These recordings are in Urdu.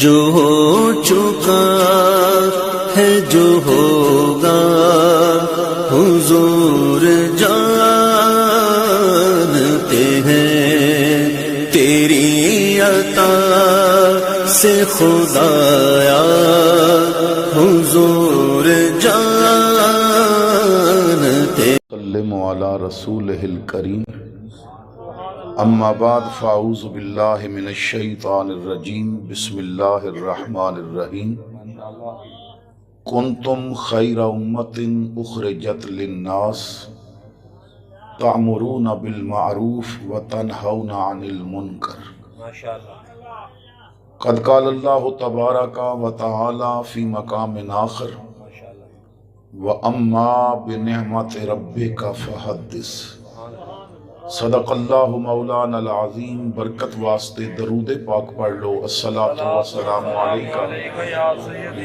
جو ہو چکا ہے جو ہوگا حضور جانتے ہیں تیری عطا سے خدایا حضور جانتے سلموا علی رسولہ الکریم اما بعد فاعوذ باللہ من الشیطان الرجیم بسم اللہ الرحمن الرحیم کنتم خیر امت اخرجت للناس تعمرون بالمعروف وتنہون عن المنکر قد قال اللہ تبارک وتعالی فی مقام آخر وَأَمَّا بِنِعْمَةِ رَبِّكَ فَحَدِّثْ صدق اللہ مولانا العظیم۔ برکت واسطے درود پاک پڑھ لو۔ الصلاۃ والسلام علیکہ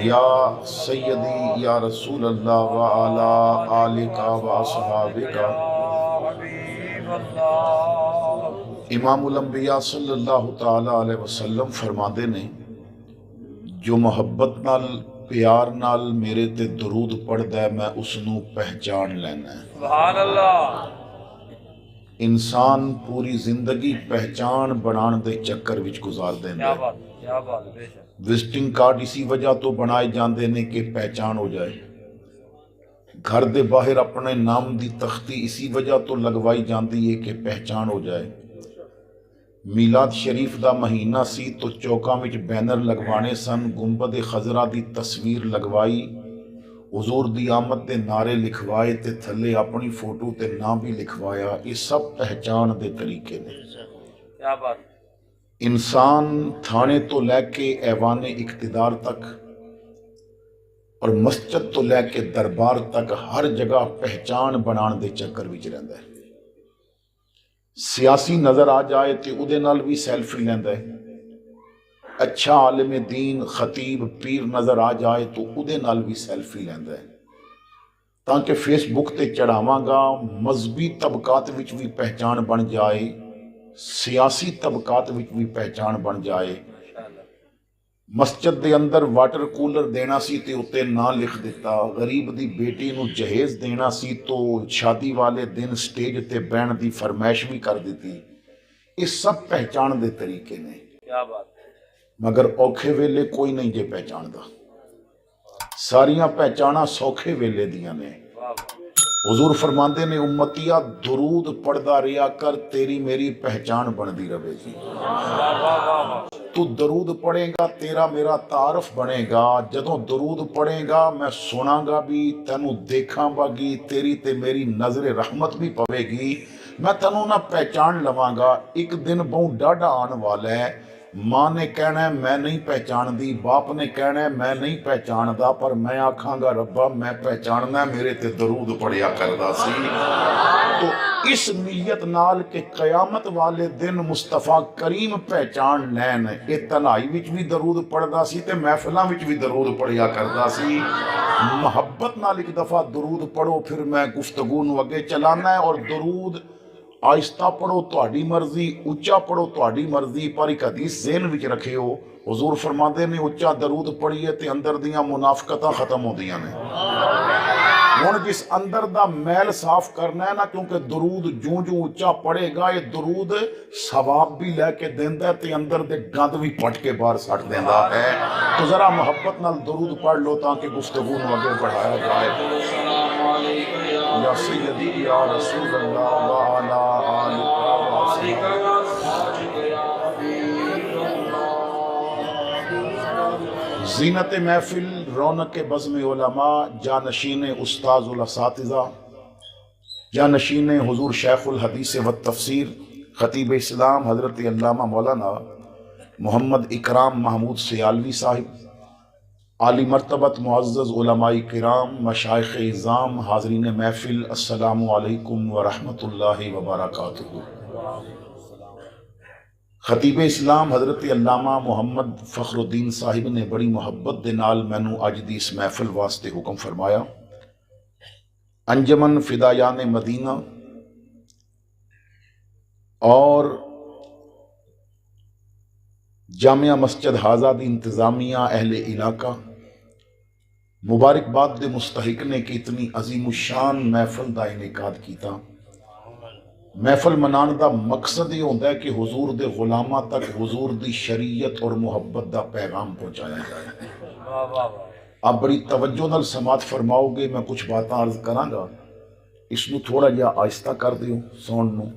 یا سیدی یا رسول اللہ وعلی آلک واصحابک۔ امام الانبیاء صلی اللہ تعالی علیہ وسلم فرماندے نے جو محبت نال پیار نال میرے تے درود پڑھدا ہے میں اس نو پہچان لینا ہے۔ سبحان اللہ۔ انسان پوری زندگی پہچان بنان دے چکر وچ گزار دیندا ہے۔ کیا بات ہے۔ وزٹنگ کارڈ اسی وجہ تو بنائے جاندے نے کہ پہچان ہو جائے۔ گھر دے باہر اپنے نام دی تختی اسی وجہ تو لگوائی جاندی ہے کہ پہچان ہو جائے۔ میلاد شریف دا مہینہ سی تو چوکاں وچ بینر لگوانے سن، گنبد خضرا دی تصویر لگوائی، حضور دی آمد دے نعرے لکھوائے تے تھلے اپنی فوٹو تے نام بھی لکھوایا۔ یہ سب پہچان دے طریقے نے۔ کیا بات۔ انسان تھانے تو لے کے ایوان اقتدار تک اور مسجد تو لے کے دربار تک ہر جگہ پہچان بنان دے چکر وچ رہندا ہے۔ سیاسی نظر آ جائے تے اودے نال بھی سیلفی لیندا ہے۔ اچھا عالم دین خطیب پیر نظر آ جائے تو اودے نال بھی سیلفی لیندا ہے تاکہ فیس بک تے چڑھاواں گا۔ مذہبی طبقات وچ بھی پہچان بن جائے، سیاسی طبقات وچ بھی پہچان بن جائے۔ مسجد دے اندر واٹر کولر دینا سی تے اتے نام لکھ دیتا، غریب دی بیٹی نو جہیز دینا سی تو شادی والے دن سٹیج تے بہن دی فرمائش بھی کر دیتی۔ یہ سب پہچان دے طریقے نے۔ کیا بات۔ مگر اوکھے ویلے کوئی نہیں جے پہچاندا، ساریاں پہچانا سوکھے ویلے دیاں نے۔ حضور فرماندے نے امتیا درود پڑھدا رہیا کر تیری میری پہچان بندی رہے گی۔ تو درود پڑھے گا تیرا میرا تعارف بنے گا۔ جدوں درود پڑھے گا میں سناں گا بھی، تینوں دیکھاں باگی، تیری تے میری نظر رحمت بھی پوے گی، میں تینوں نہ پہچان لواں گا۔ ایک دن بہت ڈاڈا آن والا ہے، ماں نے کہنا ہے میں نہیں پہچان دی، باپ نے کہنا ہے میں نہیں پہچان دا، پر میں آکھاں گا ربا میں پہچاننا ہے، میرے تے درود پڑھیا کردا سی۔ تو اس نیت نال کہ قیامت والے دن مصطفیٰ کریم پہچان لین، اے تنہائی وچ بھی درود پڑھدا سی تے محفلاں وچ بھی درود پڑھیا کردا سی۔ محبت نال ایک دفعہ درود پڑھو، پھر میں گفتگو نو اگے چلانا ہے۔ اور درود آہستہ پڑھو تہاڈی مرضی، اچا پڑھو تہاڈی مرضی، پر ایک حدیث ذہن وچ رکھیو، حضور فرماندے نے اچا درود پڑھیے تے اندر دیاں منافقتاں ختم ہوندیاں نے۔ ہن جس اندر دا میل صاف کرنا ہے نا، کیونکہ درود جوں جوں اچا پڑھے گا یہ درود ثواب بھی لے کے دیندا ہے تے اندر دے گند بھی پٹ کے باہر سٹ دیندا ہے۔ تو ذرا محبت نال درود پڑھ لو تاکہ گفتگو نو اگے بڑھایا جائے۔ یا سیدی یا رسول اللہ وعلی آلک واصحابک۔ زینت محفل، رونق بزم علماء، جانشین استاذ الاساتذہ، جانشین حضور شیخ الحدیث والتفسیر خطیب اسلام حضرت علامہ مولانا محمد اکرام محمود سیالوی صاحب، عالی مرتبت معزز علماء کرام، مشائخ اعظام، حاضرین محفل، السلام علیکم ورحمۃ اللہ وبرکاتہ۔ خطیب اسلام حضرت علامہ محمد فخر الدین صاحب نے بڑی محبت دے نال مینوں اج دی اس محفل واسطے حکم فرمایا۔ انجمن فدایان مدینہ اور جامعہ مسجد حاضہ دی انتظامیہ، اہل علاقہ مبارکباد دے مستحق نے کہ اتنی عظیم الشان محفل دا انعقاد کیتا۔ محفل منان دا مقصد یہ ہوتا ہے کہ حضور دے غلاماں تک حضور دی شریعت اور محبت دا پیغام پہنچایا جائے۔ آپ بڑی توجہ نال سماعت فرماؤ گے، میں کچھ باتاں عرض کراں گا، اس نو تھوڑا جہا آہستہ کر دیو ساؤنڈ نو،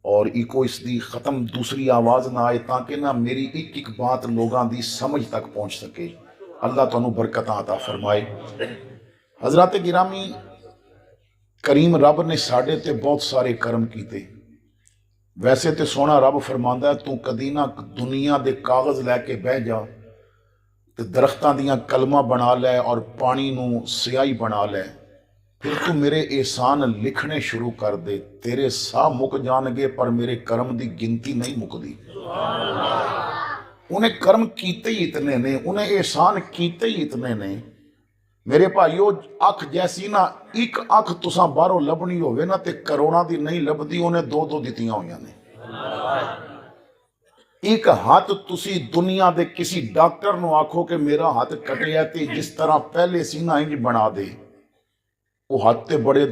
اور ایکو اس دی ختم دوسری آواز نہ آئے تاکہ نہ میری ایک ایک بات لوگاں دی سمجھ تک پہنچ سکے۔ اللہ تانوں برکتاں عطا فرمائے۔ حضرات گرامی، کریم رب نے ساڈے تے بہت سارے کرم کیتے۔ ویسے تے سونا رب فرماندا ہے تو کدی نہ دنیا دے کاغذ لے کے بہ جا تے درختاں دیاں کلمہ بنا لے اور پانی نو سیاہی بنا لے، پھر تو میرے احسان لکھنے شروع کر دے، تیرے سا مک جان گے پر میرے کرم دی گنتی نہیں مکدی۔ انہیں کرم کیتے ہی اتنے نے، انہیں احسان کیتے ہی اتنے نے۔ میرے بھائیو، اکھ جیسی نہ ایک اکھ تساں باہروں لبنی ہوئے نا تے کروڑاں دی نہیں لبدی، انہیں دو دو دتیاں ہویاں نے۔ ایک ہاتھ تسی دنیا دے کسی ڈاکٹر نو آکھو کہ میرا ہاتھ کٹیا تے جس طرح پہلے سی نہ انج بنا دے، وہ ہاتھ تے بڑے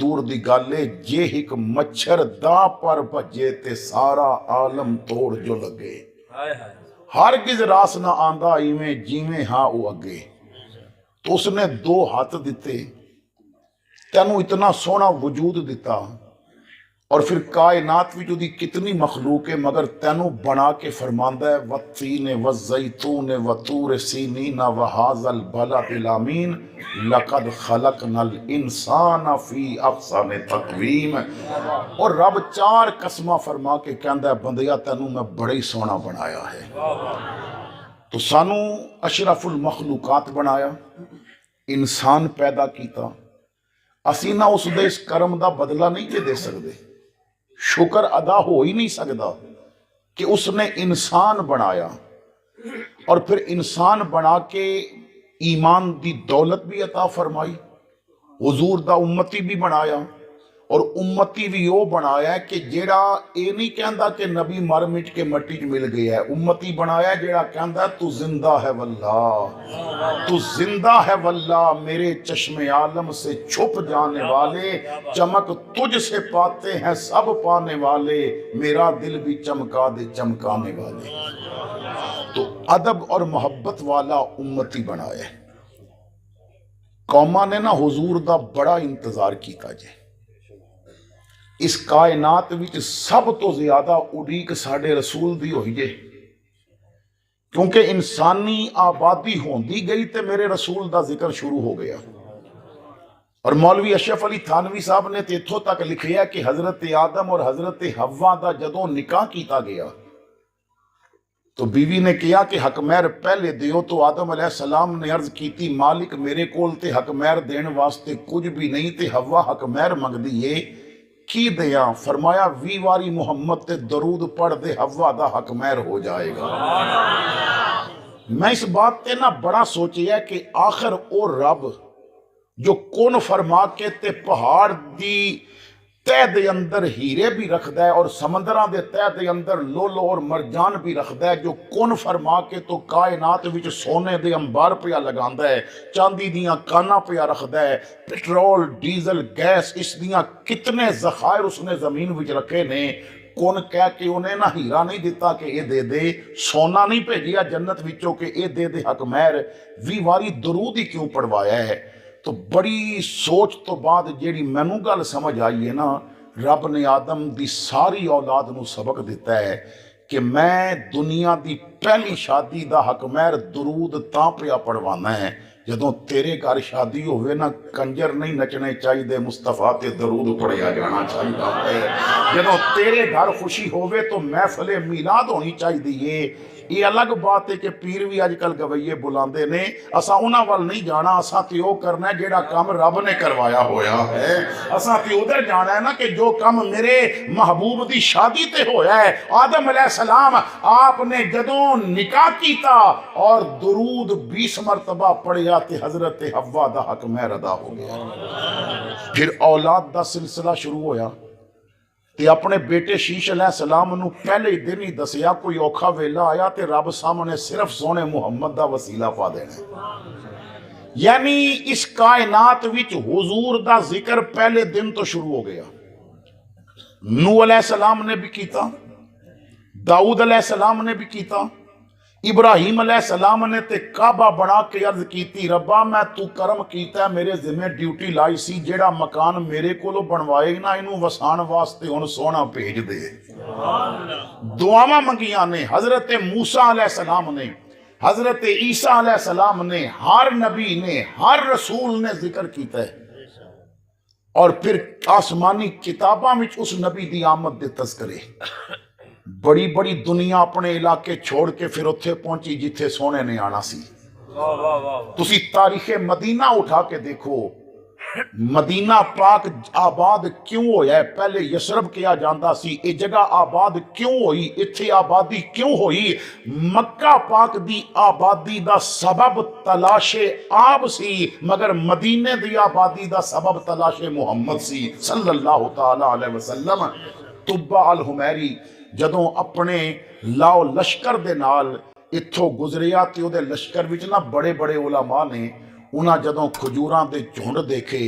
دور دی گالے، جے ایک مچھر دا پر بھجے تے سارا عالم توڑ جو لگے۔ ہرگز راس نہ آندا ایویں جیویں ہاں او اگے۔ تو اس نے دو ہاتھ دیتے، تینوں اتنا سونا وجود دیتا، اور پھر کائنات بھی جو دی کتنی مخلوق ہے مگر تینوں بنا کے فرماندہ ہے والتین والزیتون وطور سینین وہذا البلد الامین لقد خلقنا الانسان فی احسن تقویم۔ اور رب چار قسمہ فرما کے کہندہ ہے بندیا تینوں میں بڑے سونا بنایا ہے۔ تو سانو اشرف المخلوقات بنایا، انسان پیدا کیتا، اسی نہ اس دے اس کرم دا بدلہ نہیں کے دے سکتے، شکر ادا ہو ہی نہیں سکتا کہ اس نے انسان بنایا، اور پھر انسان بنا کے ایمان دی دولت بھی عطا فرمائی، حضور دا امتی بھی بنایا، اور امتی بھی وہ بنایا ہے کہ جیڑا اے نہیں کہندا کہ نبی مر مٹ کے مٹی چ مل گیا ہے، امتی بنایا ہے جیڑا کہندا تو زندہ ہے واللہ، تو زندہ ہے واللہ، میرے چشم عالم سے چھپ جانے والے، چمک تجھ سے پاتے ہیں سب پانے والے، میرا دل بھی چمکا دے چمکانے والے۔ تو ادب اور محبت والا امتی بنایا ہے۔ قوماں نے نا حضور دا بڑا انتظار کیتا جے۔ اس کائنات وچ سب تو زیادہ اڈیق ساڈے رسول دی ہوئی جے، کیونکہ انسانی آبادی ہوندی گئی تے میرے رسول دا ذکر شروع ہو گیا۔ اور مولوی اشرف علی تھانوی صاحب نے تے اتھوں تک لکھیا کہ حضرت آدم اور حضرت حوا دا جدوں نکاح کیتا گیا تو بیوی نے کیا کہ حق مہر پہلے دیو، تو آدم علیہ السلام نے عرض کیتی مالک میرے کول تے حق مہر دین واسطے کچھ بھی نہیں، تے حوا حق مہر منگ دیئے کی دیاں؟ فرمایا 20 واری محمد تے درود پڑھ دے حوا دا حق مہر ہو جائے گا۔ میں اس بات تے نہ بڑا سوچیا کہ آخر او رب جو کون فرما کے تے پہاڑ دی تہ دے اندر ہیرے بھی رکھ دے اور سمندران دے تہ دے اندر لولو اور مرجان بھی رکھ دے، جو کون فرما کے تو کائنات وچ سونے دے انبار پیا لگان دے، چاندی دیاں کانا پیا رکھ دے، پیٹرول ڈیزل گیس اس دیاں کتنے ذخائر اس نے زمین وچ رکھے نے، کون کہہ کہ انہیں نہ ہیرا نہیں دیتا کہ اے دے دے، سونا نہیں بھیجیا جنت وچوں کہ اے دے دے حق مہر، 20 واری درود ہی کیوں پڑھوایا ہے؟ تو بڑی سوچ تو بعد جیڑی مینوں گل سمجھ آئی ہے نا، رب نے آدم دی ساری اولاد نو سبق دیتا ہے کہ میں دنیا دی پہلی شادی دا حق مہر درود تاں پیا پڑھوانا ہے جدوں تیرے گھر شادی ہوئے نا کنجر نہیں نچنے چاہیے، مصطفیٰ تے درود پڑھیا جانا چاہیے، جدوں تیرے گھر خوشی ہوئے تو محفل میلاد ہونی چاہیے۔ یہ الگ بات ہے کہ پیر بھی آج کل گویے بلاندے نے، اساں انہاں وال نہیں جانا، اساں تے او کرنا ہے جیڑا کام رب نے کروایا ہویا ہے، اساں تے ادھر جانا ہے نا کہ جو کام میرے محبوب دی شادی تے ہویا ہے۔ آدم علیہ السلام آپ نے جدوں نکاح کیتا اور درود 20 مرتبہ پڑھیا تے حضرت حوا دا حق مہر ادا ہو گیا، پھر اولاد دا سلسلہ شروع ہویا۔ تے اپنے بیٹے شیش علیہ السلام نو پہلے ہی دن ہی دسیا کوئی اوکھا ویلا آیا تے رب سامنے صرف سونے محمد دا وسیلہ پا دینا۔ یعنی اس کائنات وچ حضور دا ذکر پہلے دن تو شروع ہو گیا۔ نوح علیہ السلام نے بھی کیتا، داؤد علیہ السلام نے بھی کیتا، ابراہیم علیہ السلام نے تے کعبہ بنا کے عرض کیتی ربا میں تو کرم کیتا ہے میرے ذمہ ڈیوٹی لائی سی جیڑا مکان میرے کولو بنوائے نا انہوں وسان واسطے ہن سونا بھیج دے۔ دعاواں منگیاں نے حضرت موسیٰ علیہ السلام نے، حضرت عیسیٰ علیہ السلام نے، ہر نبی نے، ہر رسول نے ذکر کیتا ہے، اور پھر آسمانی کتاباں وچ اس نبی دی آمد دے تذکرے۔ بڑی بڑی دنیا اپنے علاقے چھوڑ کے پھر اتھے پہنچی جتھے سونے نے آنا سی۔ تسی تاریخ مدینہ اٹھا کے دیکھو، مدینہ پاک آباد کیوں ہویا ہے؟ پہلے یسرب کیا جاندہ سی، یہ جگہ آباد کیوں ہوئی؟ اتھے آبادی کیوں ہوئی؟ مکہ پاک دی آبادی دا سبب تلاش آب سی، مگر مدینے دی آبادی دا سبب تلاش محمد سی صلی اللہ تعالی علیہ وسلم۔ طبع الحمیری جدوں اپنے لاؤ لشکر دے نال اتھوں گزریا تے او دے لشکر وچ نہ بڑے بڑے علماء نے انہاں جدوں کھجوراں دے جھنڈ دیکھے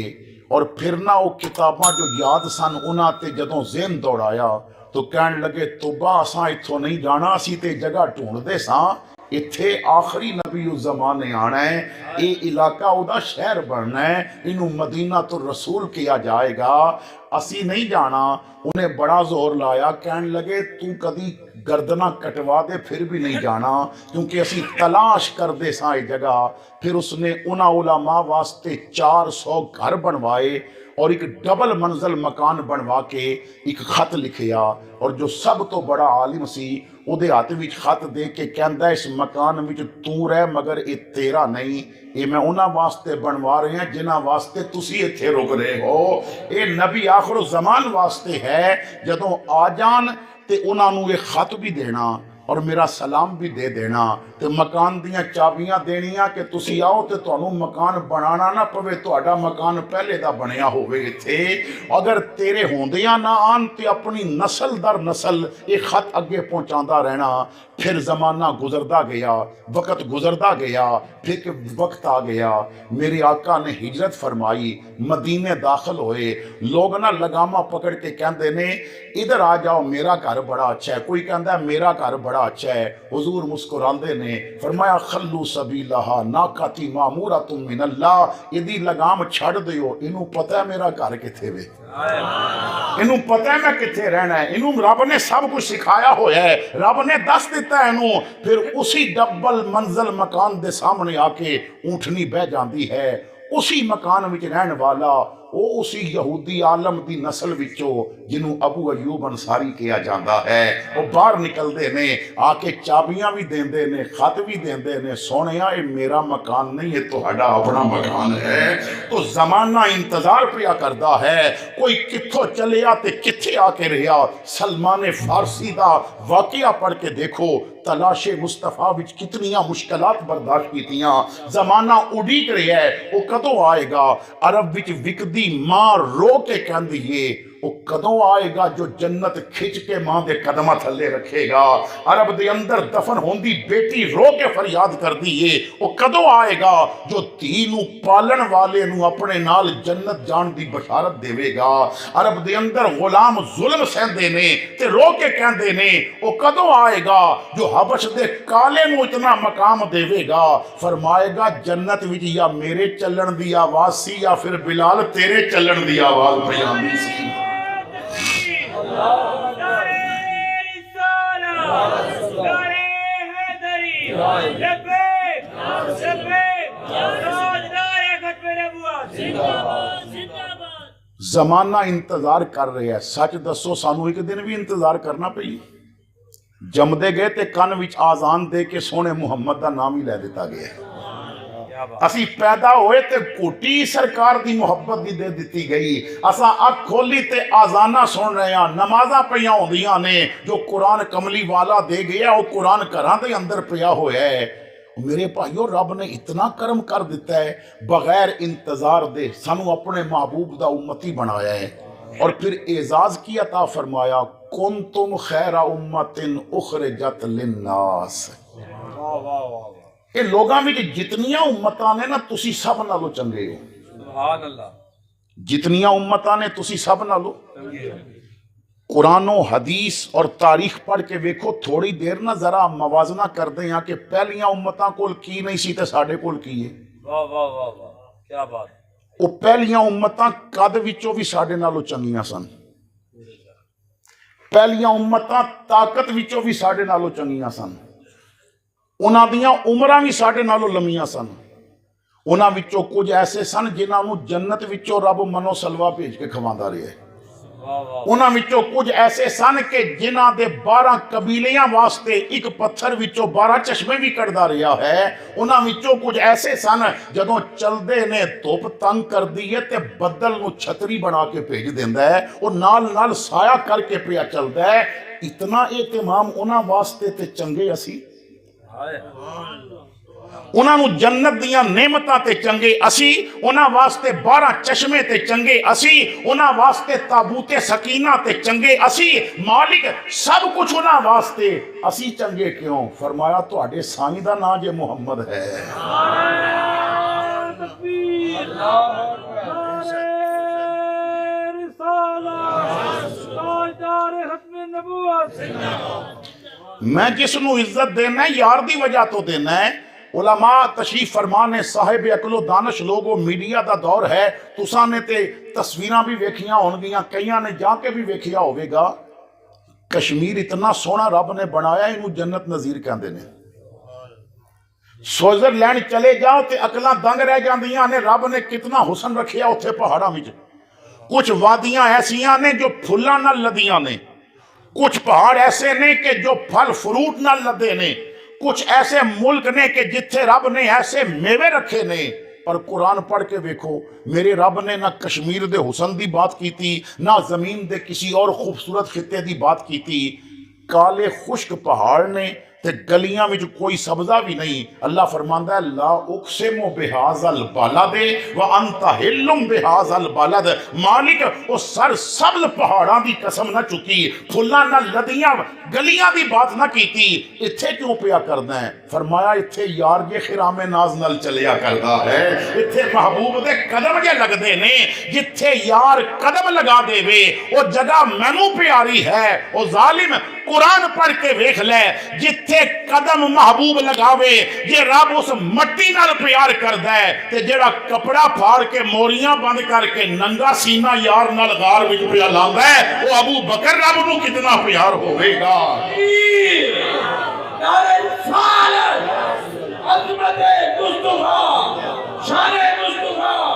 اور پھر نہ او کتاباں جو یاد سن انہاں تے جدوں ذہن دوڑایا تو کہن لگے توبہ اساں اتھوں نہیں جانا، اسی تے جگہ ڈھونڈ دے ساں، اتھے آخری نبی الزمانے آنا ہے، اے علاقہ او دا شہر بننا ہے، انہوں مدینہ تو رسول کیا جائے گا، اسی نہیں جانا۔ انہیں بڑا زور لایا، کہن لگے تو کدی گردنہ کٹوا دے پھر بھی نہیں جانا، کیونکہ اسی تلاش کر دے سائے جگہ۔ پھر اس نے انہاں علماء واسطے 400 گھر بنوائے اور ایک ڈبل منزل مکان بنوا کے ایک خط لکھیا، اور جو سب تو بڑا عالم سی او دے ہاتھ وچ خط دے کے کہندا اس مکان وچ تو رہ مگر اے تیرا نہیں، اے میں انہاں واسطے بنوا رہے ہیں جنہاں واسطے تسی اتھے رک رہے ہو، اے نبی آخر الزمان واسطے ہے، جدوں آ جان تے انہاں نوں یہ خط بھی دینا اور میرا سلام بھی دے دینا تے مکان دیاں چابیاں دینیاں کہ تسی آؤ تے تانوں مکان بنانا نہ پوے، تہاڈا مکان پہلے دا بنیا ہوئے تھے، اگر تیرے ہوندیاں نہ آن تے اپنی نسل در نسل یہ خط اگے پہنچاندا رہنا۔ پھر زمانہ گزردا گیا، وقت گزردا گیا، پھر کہ وقت آ گیا میرے آقا نے ہجرت فرمائی، مدینے داخل ہوئے، لوگ نہ لگامہ پکڑ کے کہندے نے ادھر آ جاؤ میرا گھر بڑا اچھا ہے، کوئی کہندا ہے میرا گھر بڑا اچھا ہے، حضور مسکراندے نے فرمایا خلو سبیلہا ناقاتی معمورۃ من اللہ، ادھی لگام چھڑ دیو، انہوں پتہ ہے میرا گھر کتھے وے، انہوں پتہ ہے میں کتھے رہنا ہے، انہوں رب نے سب کچھ سکھایا ہویا ہے، رب نے دس دیتا ہے انہوں۔ پھر اسی ڈبل منزل مکان دے سامنے آ کے اونٹنی بہ جاندی ہے، اسی مکان وچ رہن والا وہ اسی یہودی عالم دی نسل وچوں جنہوں ابو ایوب انصاری کیا جاندہ ہے، وہ باہر نکل دے نے آ کے چابیاں بھی دین دے نے، خط بھی دین دے نے، سونیا اے میرا مکان نہیں ہے تو ہڈا اپنا مکان ہے۔ تو زمانہ انتظار پیا کردہ ہے کوئی کتھوں چلے آتے کتھے آ کے رہا۔ سلمان فارسی دا واقعہ پڑھ کے دیکھو، تلاش مصطفیٰ وچ کتنیاں مشکلات برداشت کیتیاں، زمانہ اڈیک رہا ہے وہ کدوں آئے گا۔ عرب وچ وکدی ماں رو کے کہندی ہے وہ کدوں آئے گا جو جنت کھچ کے ماں دے قدمہ تھلے رکھے گا۔ عرب دے اندر دفن ہوندی بیٹی رو کے فریاد کر دیئے وہ کدوں آئے گا جو تینوں پالن والے نوں اپنے نال جنت جان دی بشارت دے گا۔ عرب دے اندر غلام ظلم سہندے نے تے رو کے کہندے نے وہ کدوں آئے گا جو حبش دے کالے نوں اتنا مقام دے گا۔ فرمائے گا جنت وچ یا میرے چلن دی آواز سی یا پھر بلال تیرے چلن دی آواز پیاندی سی۔ زمانہ انتظار کر رہے ہیں، سچ دسو سانو ایک دن بھی انتظار کرنا پئی؟ جمدے گئے تے کن وچ آزان دے کے سونے محمد دا نام ہی لے دیتا گیا ہے۔ اسی پیدا ہوئے تے کوٹی سرکار دی محبت دی دے دیتی گئی، اساں اکھ کھولی تے آزانہ سن رہے ہیں، نمازاں پیاں ہوندیاں نے، جو قرآن کملی والا دے گیا وہ قرآن گھراں دے اندر پیا ہویا ہے۔ میرے بھائیو رب نے اتنا کرم کر دیتا ہے، بغیر انتظار دے سانو اپنے محبوب دا امتی بنایا ہے۔ اور پھر اعزاز کی عطا فرمایا کنتم خیر امت اخرجت للناس. یہ لوگاں وچ جتنیاں امتاں نے نا تسی سب نالوں چنگے ہو. سبحان اللہ. جتنیاں امتاں نے تسی سب نالوں. قرآن و حدیث اور تاریخ پڑھ کے ویکھو تھوڑی دیر نہ ذرا موازنہ کر دیں کہ پہلیاں امتاں کول کی نہیں سی تے ساڈے کول کی ہے. واہ واہ واہ واہ کیا بات. وہ پہلیاں امتاں قد وچوں بھی ساڈے نالوں چنگیاں سن. پہلیاں امتاں طاقت وچوں بھی ساڈے نالوں چنگیاں سن. انہاں دیاں عمراں بھی ساڈے نالوں لمیاں سن. انہاں وچوں کچھ ایسے سن جنہاں نوں جنت وچوں رب منو سلوا بھیج کے کھواندا رہیا ہے. انہاں وچوں کچھ ایسے سن کہ جنہاں دے 12 قبیلیاں واسطے ایک پتھر وچوں 12 چشمے بھی کڑدا رہیا ہے. انہاں وچوں کچھ ایسے سن جدوں چلدے نے دھوپ تنگ کر دی ہے تے بدل نو چھتری بنا کے بھیج دیندا ہے. وہ نال نال سایہ کر کے پیا چلدا ہے. اتنا اہتمام انہاں واسطے تے چنگے اسی. انہاں نو جنت دیاں نعمتاں تے چنگے اسی. انہاں واسطے 12 چشمے تے چنگے اسی. انہاں واسطے تابوت سکینہ تے چنگے اسی. مالک سب کچھ انہاں واسطے اسی چنگے کیوں؟ فرمایا تواڈے سائیں دا نام جے محمد ہے. میں جس نو عزت دینا ہے یار دی وجہ تو دینا ہے. علماء تشریف فرمانے صاحب عقل و دانش لوگوں میڈیا دا دور ہے. تساں نے تے تصویراں بھی ویکھیاں ہونگیاں کئیاں نے جا کے بھی ویکھیا ہوئے گا. کشمیر اتنا سونا رب نے بنایا انہوں جنت نظیر کہندے نے. سوئٹزرلینڈ چلے جاؤ تے عقلاں دنگ رہ جاندیاں نے رب نے کتنا حسن رکھیا اتھے پہاڑاں وچ. کچھ وادیاں ایسیاں نے جو پھلاں نال لدیاں نے. کچھ پہاڑ ایسے نے کہ جو پھل فروٹ نال لدے نے. کچھ ایسے ملک نے کہ جتھے رب نے ایسے میوے رکھے نے. پر قرآن پڑھ کے ویکھو میرے رب نے نہ کشمیر دے حسن دی بات کی تھی نہ زمین دے کسی اور خوبصورت خطے دی بات کی تھی. کالے خشک پہاڑ نے تے گلیاں وچ کوئی سبزہ بھی نہیں. اللہ فرماندا ہے لا اقسم بہذا البلد وانت حل بہذا البلد. مالک او سر سبز پہاڑاں دی قسم نہ چکی پھلاں نہ لدیاں گلیاں دی بات نہ کیتی. اتھے کیوں پیا کرنا ہے؟ فرمایا اتھے یار جے خرام ناز نال چلیا کردا ہے. اتھے محبوب دے قدم جے لگ دے نے. جتھے یار قدم لگا دے وے او جگہ مینوں پیاری ہے. او ظالم قرآن پڑھ کے ویکھ لے جتھے قدم محبوب لگاوے جے رب اس مٹی نال پیار کردا ہے تے جڑا کپڑا پھاڑ کے موریاں بند کر کے ننگا سینہ یار نال غار وچ پیا لاندا ہے وہ ابو بکر رب نو کتنا پیار ہوے گا. نعرہ رسالت عظمت مصطفیٰ شان مصطفیٰ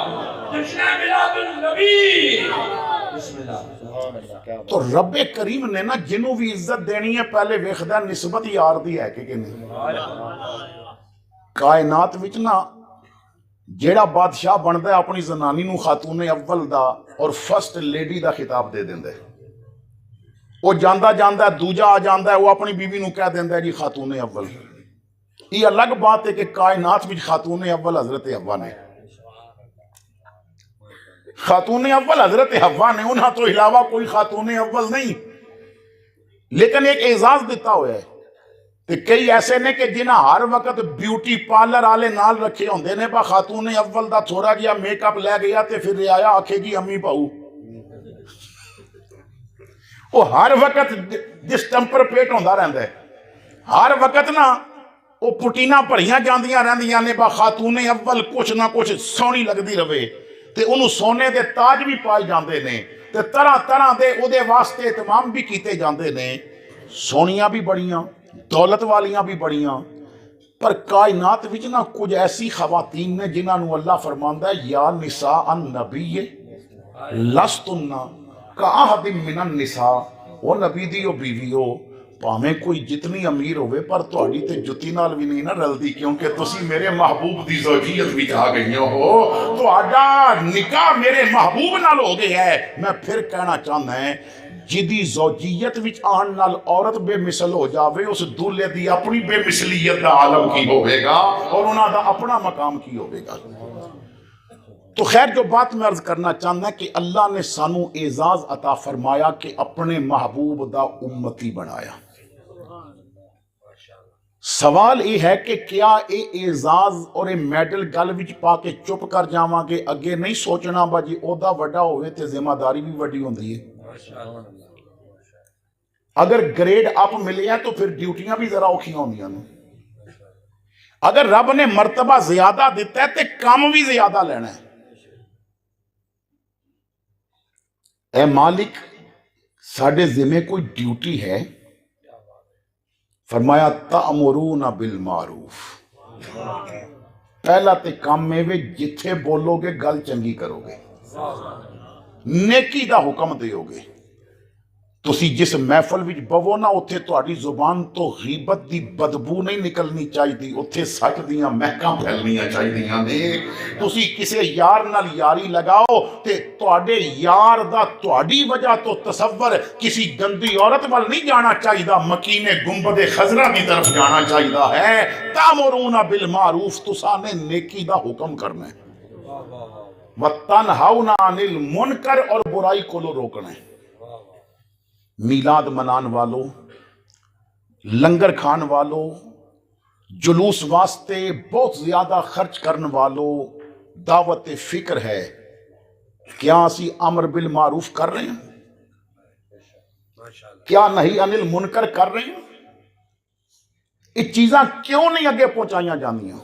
جشن میلاد النبی. بسم اللہ. تو رب کریم نے نا جنوں بھی عزت دینی ہے پہلے ویکھدا نسبت یار دی ہے کہ نہیں. کائنات وچ نا جیڑا بادشاہ بندا ہے اپنی زنانی نو خاتون اول دا اور فرسٹ لیڈی دا خطاب دے دیندا ہے. وہ جاندا جاندا دوجا آ جاندا ہے وہ اپنی بیوی نو کہہ دیندا ہے جی خاتون اول. یہ الگ بات ہے کہ کائنات وچ خاتون اول حضرت حوا نے. خاتون اول حضرت حوا نے. انہاں تو علاوہ کوئی خاتون اول نہیں. لیکن ایک اعزاز دیتا ہوا ہے. تے کئی ایسے نے کہ جنہاں ہر وقت بیوٹی پارلر آلے نال رکھے ہوندے نے با خاتون اول دا تھوڑا جیا میک اپ لے گیا تے پھر رعایا آکھے گی امی پاؤ. وہ ہر وقت ڈسٹمپر پیٹ ہوندا رہندا ہے. ہر وقت نا وہ پٹینا بھریاں جاندیاں رہندیاں نے با خاتون اول کچھ نہ کچھ سونی لگدی رہے تے انہوں سونے دے تاج بھی پائے جاندے نے تے طرح طرح دے او دے واسطے اہتمام بھی کیتے جاندے نے. سونیاں بھی بڑیاں دولت والیاں بھی بڑیاں. پر کائنات وچ نا کچھ ایسی خواتین نے جنہاں نو اللہ فرماندا ہے یا نساء النبی لستن کاحد من النساء. وہ نبی دی او بیوی ہو پاویں کوئی جتنی امیر ہوئے پر تہاڈی تے جُتی نال بھی نہیں نہ رلدی کیونکہ تسی میرے محبوب دی زوجیت وچ آ گئی ہو. تہاڈا نکاح میرے محبوب نال ہو گیا ہے. میں پھر کہنا چاہنا ہے جدی زوجیت وچ آن نال عورت بے مثل ہو جاوے اس دولے دی اپنی بے مثلیت دا عالم کی ہوئے گا اور انہاں دا اپنا مقام کی ہوئے گا. تو خیر جو بات میں عرض کرنا چاہتا ہے کہ اللہ نے سانو اعزاز عطا فرمایا کہ اپنے محبوب دا امتی بنایا. سوال یہ ہے کہ کیا یہ اعزاز اور یہ میڈل گل وچ پا کے چپ کر جاواں گے؟ اگے نہیں سوچنا با جی عہدہ وڈا ہوئے تے ذمہ داری بھی وڈی ہوندی ہے. اگر گریڈ اپ ملے ہیں تو پھر ڈیوٹیاں بھی ذرا اوکھیاں ہوندیاں نے. اگر رب نے مرتبہ زیادہ دیتا ہے تے کام بھی زیادہ لینا ہے. اے مالک ساڈے ذمہ کوئی ڈیوٹی ہے. فرمایا تأمرون بالمعروف. پہلا تے کام میں جتھے بولو گے گل چنگی کرو گے، نیکی دا حکم دیو گے. تسی جس محفل وچ بوو نا اتھے تہاڈی زبان تو غیبت دی بدبو نہیں نکلنی چاہیے، اتھے سچ دیاں مہکاں پھیلنیاں چاہیے نے. تسی کسے یار نال یاری لگاؤ تے تہاڈے یار دا تہاڈی وجہ تو تصور کسی گندی عورت وال نہیں جانا چاہیے، مکین گنبد خضرا دی طرف جانا چاہیے ہے. تامرون بالمعروف، تساں نے نیکی دا حکم کرنا ہے. وتنہون عن المنکر، اور برائی کو روکنا ہے. میلاد منان والو، لنگر کھان والو، جلوس واسطے بہت زیادہ خرچ کرن والو، دعوت فکر ہے. کیا اسی امر بالمعروف کر رہے ہیں؟ کیا نہیں انل منکر کر رہے ہیں؟ یہ چیزاں کیوں نہیں اگے پہنچائیاں جانیاں؟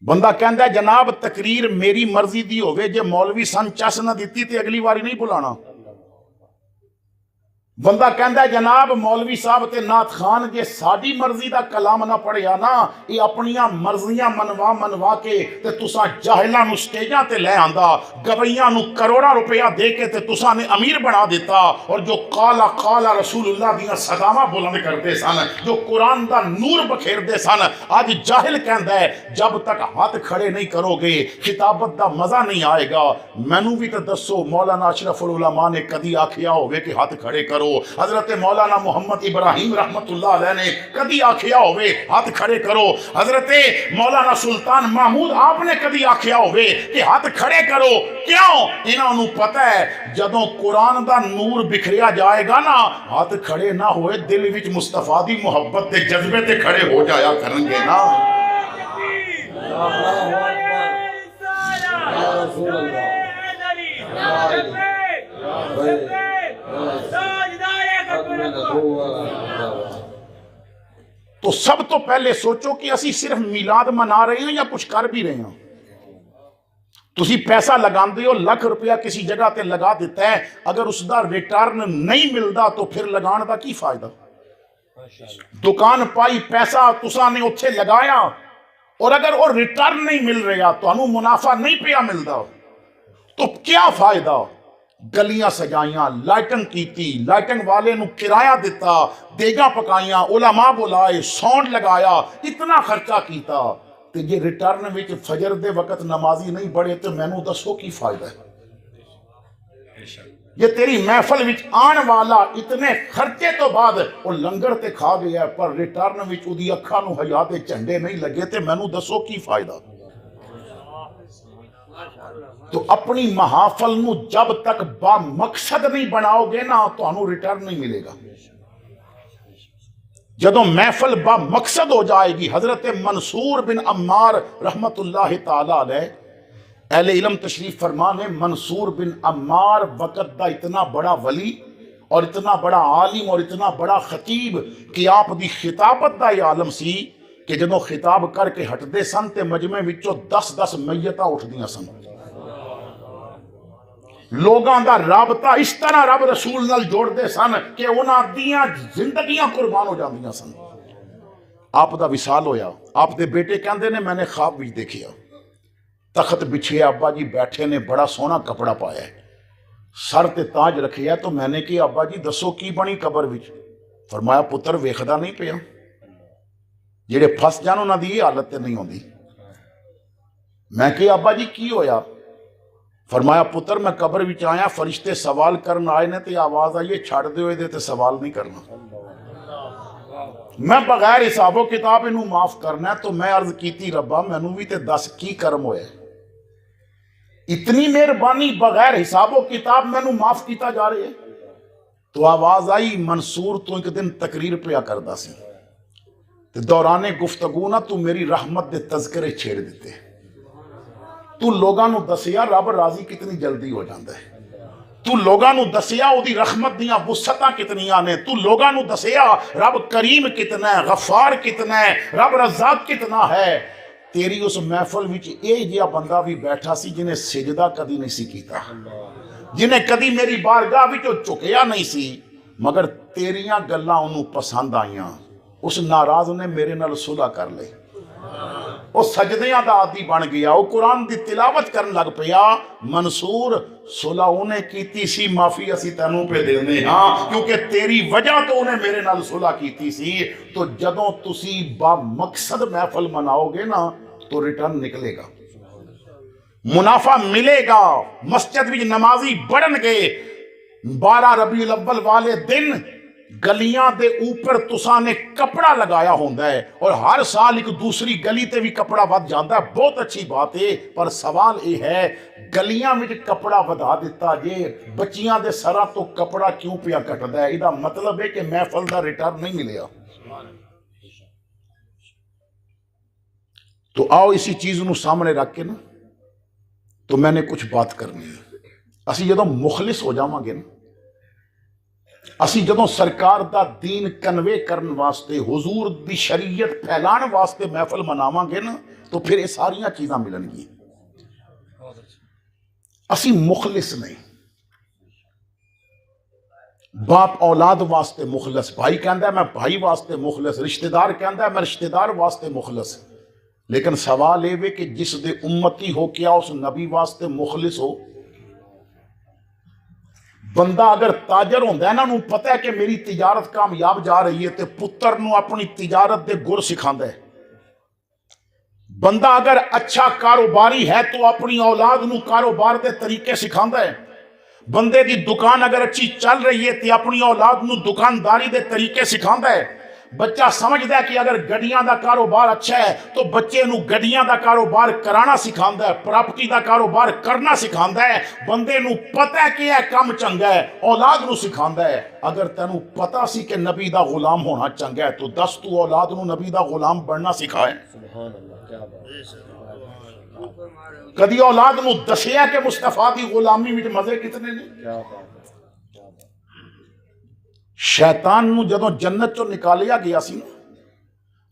بندہ کہندا ہے جناب تقریر میری مرضی دی ہوئے، جے مولوی سن چس نہ دیتی تے اگلی واری نہیں بلانا. بندہ کہندا ہے جناب مولوی صاحب تے نعت خان جے ساڈی مرضی دا کلام نہ پڑھیا نا، یہ اپنیاں مرضیاں منوا کے تے تساں جاہلاں نو سٹیجاں تے لے آندا، گویاں نو کروڑاں روپیہ دے کے تے تساں نے امیر بنا دیتا. اور جو قال رسول اللہ دیاں صداواں بلند کردے سن، جو قرآن دا نور بکھیردے سن، آج جاہل کہندا ہے جب تک ہاتھ کھڑے نہیں کرو گے خطابت دا مزہ نہیں آئے گا. مینوں بھی تے دسو مولانا اشرف العلماء نے کدی آکھیا ہوئے کہ ہاتھ کھڑے کرو؟ حضرت مولانا محمد ابراہیم رحمت اللہ علیہ نے کدی آکھیا ہوئے ہاتھ کھڑے کرو؟ حضرت مولانا سلطان محمود آپ نے کدی آکھیا ہوئے کہ ہاتھ کھڑے کرو؟ کیوں؟ انہاں نوں پتہ ہے جدوں قرآن دا نور بکھریا جائے گا نا، ہاتھ کھڑے نہ ہوئے دل وچ مصطفیٰ دی محبت دے جذبے تے کھڑے ہو جایا کرن گے نا. تو سب تو پہلے سوچو کہ اسی صرف میلاد منا رہے ہیں یا کچھ کر بھی رہے ہیں. تسی پیسہ لگاندے ہو، لاکھ روپیہ کسی جگہ تے لگا دیتا ہے، اگر اس دا ریٹرن نہیں ملدا تو پھر لگان دا کی فائدہ؟ دکان پائی، پیسہ تساں نے اتھے لگایا، اور اگر وہ ریٹرن نہیں مل رہا تو انہوں منافع نہیں پیا ملدا تو کیا فائدہ؟ گلیاں سجائیاں، لائٹنگ کیتی، لائٹنگ والے نو کرایہ دیتا، دیگاں پکائیاں، علماء بلائے، ساؤنڈ لگایا، اتنا خرچہ کیتا تے جے ریٹرن وچ فجر دے وقت نمازی نہیں بڑھے تو مینوں دسو کی فائدہ ہے؟ یہ تیری محفل وچ آن والا اتنے خرچے تو بعد وہ لنگر تے کھا گیا پر ریٹرن وچ اودی اکھاں نو حیا دے جھنڈے نہیں لگے تے مینوں دسو کی فائدہ؟ تو اپنی محافل نو جب تک با مقصد نہیں بناؤ گے نا تو انہوں ریٹرن نہیں ملے گا. جدوں محفل با مقصد ہو جائے گی، حضرت منصور بن عمار رحمت اللہ تعالی علیہ اہل علم تشریف فرمانے، منصور بن عمار وقت دا اتنا بڑا ولی اور اتنا بڑا عالم اور اتنا بڑا خطیب کہ آپ دی خطابت دا یہ عالم سی کہ جدوں خطاب کر کے ہٹ دے سن تے مجمع وچوں 10 میتاں اٹھ دیاں سن. لوگاں دا رابطہ اس طرح رب رسول نال جوڑ دے سن کہ انہاں دیاں زندگیاں قربان ہو جاندیاں سن. آپ دا وصال ہویا، آپ دے بیٹے کہندے نے میں نے خواب وچ دیکھیا تخت بچھے ابا جی بیٹھے نے، بڑا سونا کپڑا پایا ہے، سر تے تاج رکھیا ہے. تو میں نے کہ ابا جی دسو کی بنی قبر وچ؟ فرمایا پتر ویکھدا نہیں پیا، جڑے پھس جان انہاں دی یہ حالت تے نہیں ہوندی. میں کہ ابا جی کی ہویا؟ فرمایا پتر میں قبر وچ آیا، فرشتے سوال کرن آئے نے تے آواز آئی چھڑ دیو دے تے سوال نہیں کرنا، میں بغیر حساب و کتاب انہوں معاف کرنا ہے. تو میں عرض کیتی ربا مینوں بھی تے دس کی کرم ہوئے؟ اتنی مہربانی بغیر حساب و کتاب مینوں معاف کیتا جا رہے ہے. تو آواز آئی منصور تو ایک دن تقریر پیا کردا سی تے دوران گفتگو نہ تو میری رحمت دے تذکرے چھیڑ دیتے. تو لوگاں نو دسیا رب راضی کتنی جلدی ہو جاندا ہے. تو لوگاں نو دسیا او دی رحمت دیاں وسعتاں کتنیاں نے. تو لوگاں نو دسیا رب کریم کتنا ہے، غفار کتنا ہے، رب رزاق کتنا ہے. تیری اس محفل وچ اے جیا بندہ بھی بیٹھا سی جنہیں سجدہ کدی نہیں سی کیتا، جنہیں کدی میری بارگاہ وچ چکیا نہیں سی، مگر تیریاں گلاں انہوں پسند آئیاں. اس ناراض نے میرے نال صلح کر لئی. وہ سجدیاں دا عادی بن گیا، وہ قرآن دی تلاوت کرن لگ پیا. منصور صلح انہیں کیتی سی، معافی اسی تینوں پہ دینے ہاں، کیونکہ تیری وجہ تو انہیں میرے نال صلح کیتی سی. تو جدوں تسی با مقصد محفل مناؤ گے نا تو ریٹرن نکلے گا، منافع ملے گا. مسجد وچ نمازی بڑھن گے. 12 ربیع الاول والے دن گلیاں دے اوپر تساں نے کپڑا لگایا ہوندہ ہے، اور ہر سال ایک دوسری گلی تے بھی کپڑا ود جاندہ ہے. بہت اچھی بات ہے، پر سوال یہ ہے گلیاں میں کپڑا ودا دیتا جے، بچیاں دے سرا تو کپڑا کیوں پیا کٹدا ہے؟ ایدہ مطلب ہے کہ محفل دا ریٹرن نہیں ملیا. تو آؤ اسی چیز نو سامنے رکھ کے نا تو میں نے کچھ بات کرنی ہے. اسی جدوں مخلص ہو جاواں گے نا، اسی جدوں سرکار دا دین کنوے کرن واسطے، حضور دی شریعت پھیلان واسطے محفل مناواں گے نا، تو پھر یہ ساریاں چیزاں ملن گی. اسی مخلص نہیں، باپ اولاد واسطے مخلص، بھائی کہندا ہے میں بھائی واسطے مخلص، رشتہ دار کہندا ہے میں رشتہ دار واسطے مخلص. لیکن سوال یہ کہ جس دے امتی ہو کیا اس نبی واسطے مخلص ہو؟ بندہ اگر تاجر ہوندہ ہے نا، انہوں پتہ ہے کہ میری تجارت کامیاب جا رہی ہے، تے پتر نو اپنی تجارت دے گر سکھاندہ ہے. بندہ اگر اچھا کاروباری ہے تو اپنی اولاد نو کاروبار دے طریقے سکھاندہ ہے. بندے دی دکان اگر اچھی چل رہی ہے تو اپنی اولاد نو دکانداری دے طریقے سکھاندہ ہے. بچہ سمجھدا ہے کہ اگر گڈیاں دا کاروبار اچھا ہے تو بچے نو گڈیاں دا کاروبار کرانا سکھاندہ ہے، پراپرٹی دا کاروبار کرنا سکھاندہ ہے. بندے نو پتہ ہے کہ یہ کام چنگا ہے، اولاد نو سکھاندہ ہے. اگر تینو پتہ سی کہ نبی دا غلام ہونا چنگا ہے تو دس تو اولاد نو نبی دا غلام بننا سکھائے. کدی اولاد نو دسیا کہ مصطفیٰ دی غلامی وچ مزے کتنے نے؟ شیطان نو جدوں جنت چوں نکالیا گیا سی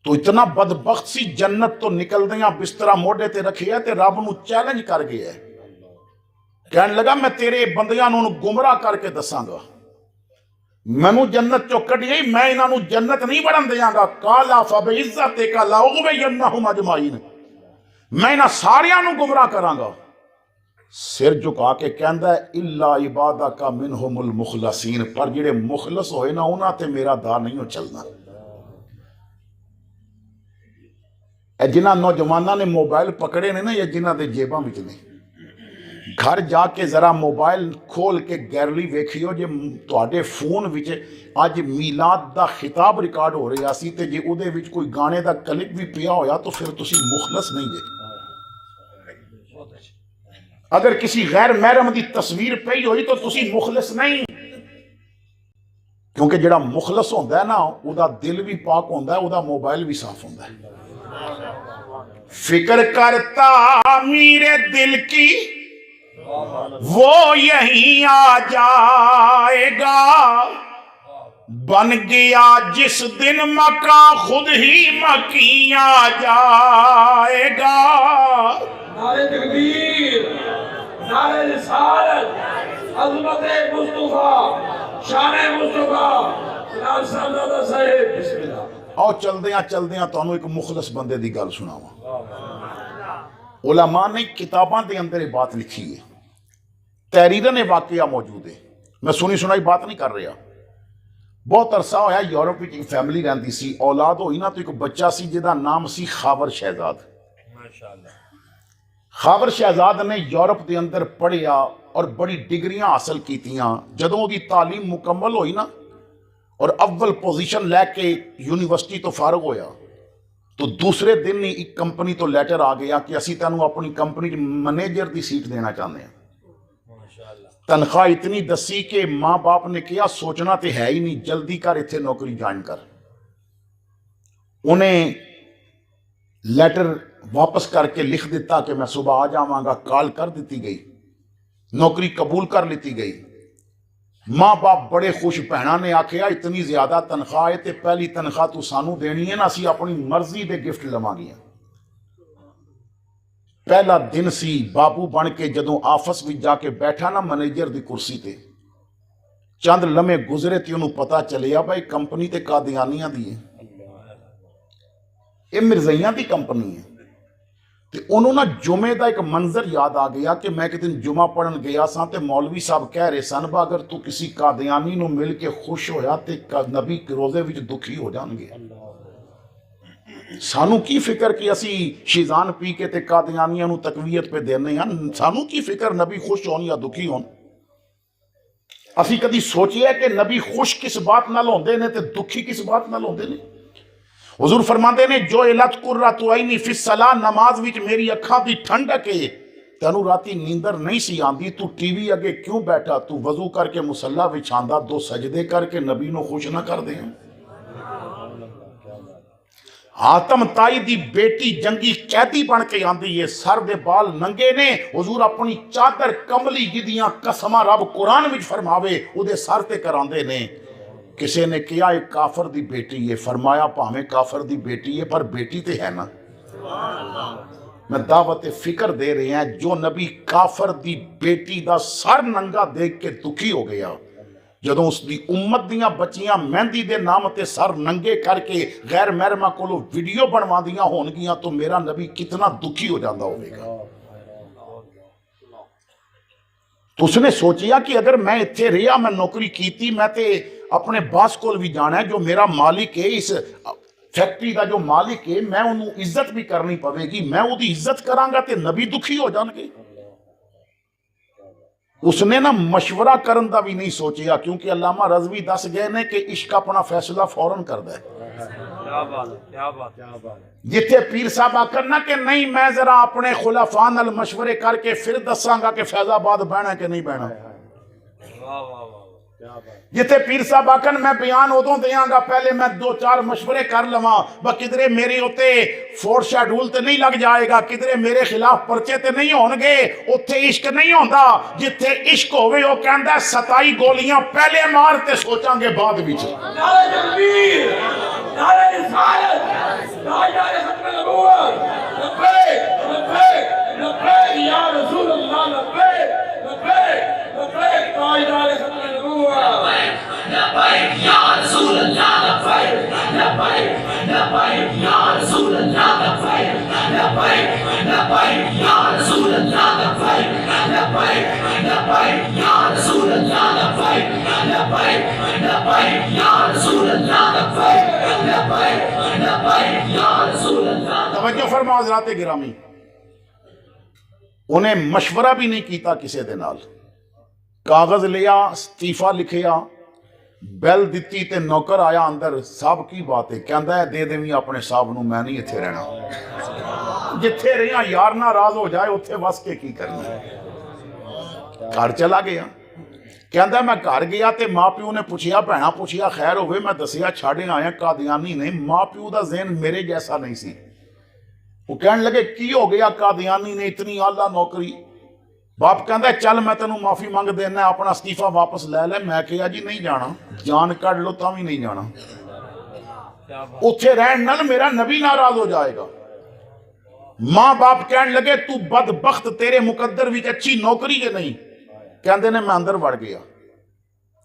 تو اتنا بدبخت سی، جنت تو نکل دیاں بسترہ موڑے تے رکھیا تے رب نو چیلنج کر گیا ہے. کہنے لگا میں تیرے بندیاں نو گمراہ کر کے دساں گا، میں نو جنت چوں کڈیا ہی میں انہاں نو جنت نہیں بڑھن دیاں گا. قالا فبعزتک لاغوینہم اجمعین، میں انہاں ساریاں نو گمراہ کراں گا. سر جھکا کے کہندا ہے الا عبادک منہم المخلصین، پر جڑے مخلص ہوئے نا انہاں تے میرا دا نہیں ہو چلنا. اے جنہاں نوجواناں نے موبائل پکڑے نے نا، یا جنہاں دے جیباں وچ نے، گھر جا کے ذرا موبائل کھول کے گیلری ویکھیو جے تواڈے فون وچ اج میلاد دا خطاب ریکارڈ ہو رہا سی تے جے اودے وچ کوئی گانے دا کلپ بھی پیا ہویا تو پھر تسی مخلص نہیں جے. اگر کسی غیر محرم دی تصویر پئی ہوئی تو تسی مخلص نہیں، کیونکہ جڑا مخلص ہوندہ ہے نا او دا دل بھی پاک ہوندہ ہے، او دا موبائل بھی صاف ہوندہ ہے. فکر کرتا میرے دل کی وہ یہیں آ جائے گا، بن گیا جس دن مکہ خود ہی مکی آ جائے گا. نعرہ تکبیر، نعرہ رسالت، عظمت مصطفیٰ، شان مصطفیٰ. جناب صاحبزادہ صاحب بسم اللہ. آؤ چل دیاں تو انہوں ایک مخلص بندے دی گل سناواں. علماء نے کتاباں دے اندر یہ بات لکھی ہے، تحریرن واقعہ موجود ہے، میں سنی سنائی بات نہیں کر رہا. بہت عرصہ ہویا یورپ وچ ایک فیملی رہندی سی، اولاد ہوئی نا تو ایک بچہ سی جہدا نام سی خاور شہزاد. خاور شہزاد نے یورپ دے اندر پڑھیا اور بڑی ڈگریاں حاصل کیتیاں. جدوں دی تعلیم مکمل ہوئی نا اور اول پوزیشن لے کے یونیورسٹی تو فارغ ہویا تو دوسرے دن ہی ایک کمپنی تو لیٹر آ گیا کہ اسی تینوں اپنی کمپنی منیجر دی سیٹ دینا چاہتے ہیں. تنخواہ اتنی دسی کہ ماں باپ نے کیا سوچنا تے ہے ہی نہیں, جلدی کر اتنے نوکری جوائن کر. انہیں لیٹر واپس کر کے لکھ دیتا کہ میں صبح آ جاواں گا, کال کر دیتی گئی, نوکری قبول کر لیتی گئی. ماں باپ بڑے خوش, بہناں نے آکھیا اتنی زیادہ تنخواہ ہے تے پہلی تنخواہ تو سانو دینی ہے نا, اسی اپنی مرضی دے گفٹ لواں گیاں. پہلا دن سی بابو بن کے جدوں آفس وچ جا کے بیٹھا نا منیجر دی کرسی تے, چند لمحے گزرے تے انہوں پتا چلیا بھائی کمپنی تے قادیانیاں دی ہے, یہ مرزائیاں دی کمپنی ہے. تے انہوں نا جمعے دا ایک منظر یاد آ گیا کہ میں کتن جمعہ پڑھن گیا ساں تے مولوی صاحب کہہ رہے سن با اگر تو کسی قادیانی نو مل کے خوش ہویا تے نبی روزے وچ دکھی ہو جان گے. سانو کی فکر کہ اسی شیزان پی کے تے قادیانیاں نو تقویت پہ دینے ہیں, سانو کی فکر نبی خوش ہون یا دکھی ہون. اسی کدی سوچیا کہ نبی خوش کس بات نال ہوندے نے تے دکھی کس بات نال ہوندے نے. حضور فرماندے نے جو علت قرۃ عینی فی الصلاۃ, نماز وچ میری اکھاں دی ٹھنڈک ہے. تینوں راتی نیندر نہیں سی آندی, تو ٹی وی اگے کیوں بیٹھا, تو وضو کر کے مصلی وچھاندا, 2 سجدے کر کے نبی نو خوش نہ کر دیں. حاتم تائی دی بیٹی جنگی قیدی بن کے آندی ہے, سر دے بال ننگے نے, حضور اپنی چادر کملی جدیاں قسماں رب قرآن وچ فرماوے او دے سر تے کراندے نے. کسے نے کیا ایک کافر دی بیٹی ہے, فرمایا پاویں کافر دی بیٹی ہے پر بیٹی تے ہے نا. میں دعوت فکر دے رہے ہیں, جو نبی کافر دی بیٹی دا سر ننگا دیکھ کے دکھی ہو گیا, جدوں اس دی امت دیاں بچیاں مہندی دے نام تے سر ننگے کر کے غیر محرمہ کولو ویڈیو بنوا دیاں ہون گیاں, تو میرا نبی کتنا دکھی ہو جاندہ ہوئے گا. تو اس نے سوچیا کہ اگر میں اتھے رہا, میں نوکری کیتی, میں تے اپنے باس کول بھی جانا ہے, جو میرا مالک ہے اس فیکٹری دا جو مالک ہے, میں انہوں عزت بھی کرنی پوے گی, میں وہ دی عزت کرانگا تے نبی دکھی ہو جان گے. اس نے نا مشورہ کرن دا بھی نہیں سوچیا, کیونکہ علامہ رضوی دس گئے نے کہ عشق اپنا فیصلہ فوراً کر دے. جتھے پیر صاحب آکر نا کہ نہیں میں ذرا اپنے خلفاء نال مشورے کر کے پھر دساں گا کہ فیض آباد بہنا ہے کہ نہیں بہنا. جتھے پیر صاحب آکن میں بیان ادوں دیاں گا پہلے میں 2-4 مشورے کر لواں, با کدرے میرے ہوتے فور شیڈول تے نہیں لگ جائے گا, کدرے میرے خلاف پرچے تے نہیں ہون گے. اتھے عشق نہیں ہوندا, جتھے عشق ہوئے وہ کہندا 27 گولیاں پہلے مار تے سوچاں گے بعد وچ. نعرہ تکبیر, نعرہ رسالت, نعرہ ختم نبوت, لبیک لبیک لبیک یا رسول اللہ, لبیک لبیک لبیک تاجدار ختم نبوت, لبیک یا رسول اللہ, لبیک لبیک لبیک یا رسول اللہ, لبیک لبیک لبیک یا رسول اللہ, لبیک لبیک لبیک یا رسول اللہ, لبیک لبیک لبیک یا رسول اللہ, لبیک لبیک لبیک یا رسول اللہ. توجہ فرما حضرات گرامی, انہیں مشورہ بھی نہیں کیتا کسے دے نال, کاغذ لیا, استعفیٰ لکھیا, بیل دیتی تے نوکر آیا اندر, صاحب کی بات ہے, کہندا ہے دے دیویں اپنے صاحب نو, میں نہیں اتھے رہنا. جتھے رہیاں یار ناراض ہو جائے اتھے وس کے کی کرنا. گھر چلا گیا, کہندا میں گھر گیا تے ماں پیو نے پوچھیا, بہنا پوچھیا خیر ہوئے, میں دسیا چھاڑے آیا قادیانی نے. ماں پیو دا ذہن میرے جیسا نہیں سی, وہ کہنے لگے کی ہو گیا قادیانی نے اتنی اعلیٰ نوکری. باپ کہندا ہے چل میں تینوں معافی مانگ دینا, اپنا استعفیٰ واپس لے لے. میں کہا جی نہیں جانا, جان کٹ لو تاں بھی نہیں جانا, اتھے رہن نال میرا نبی ناراض ہو جائے گا. ماں باپ کہنے لگے تو بدبخت, تیرے مقدر وچ اچھی نوکری ہے نہیں. کہندے نے میں اندر وڑ گیا,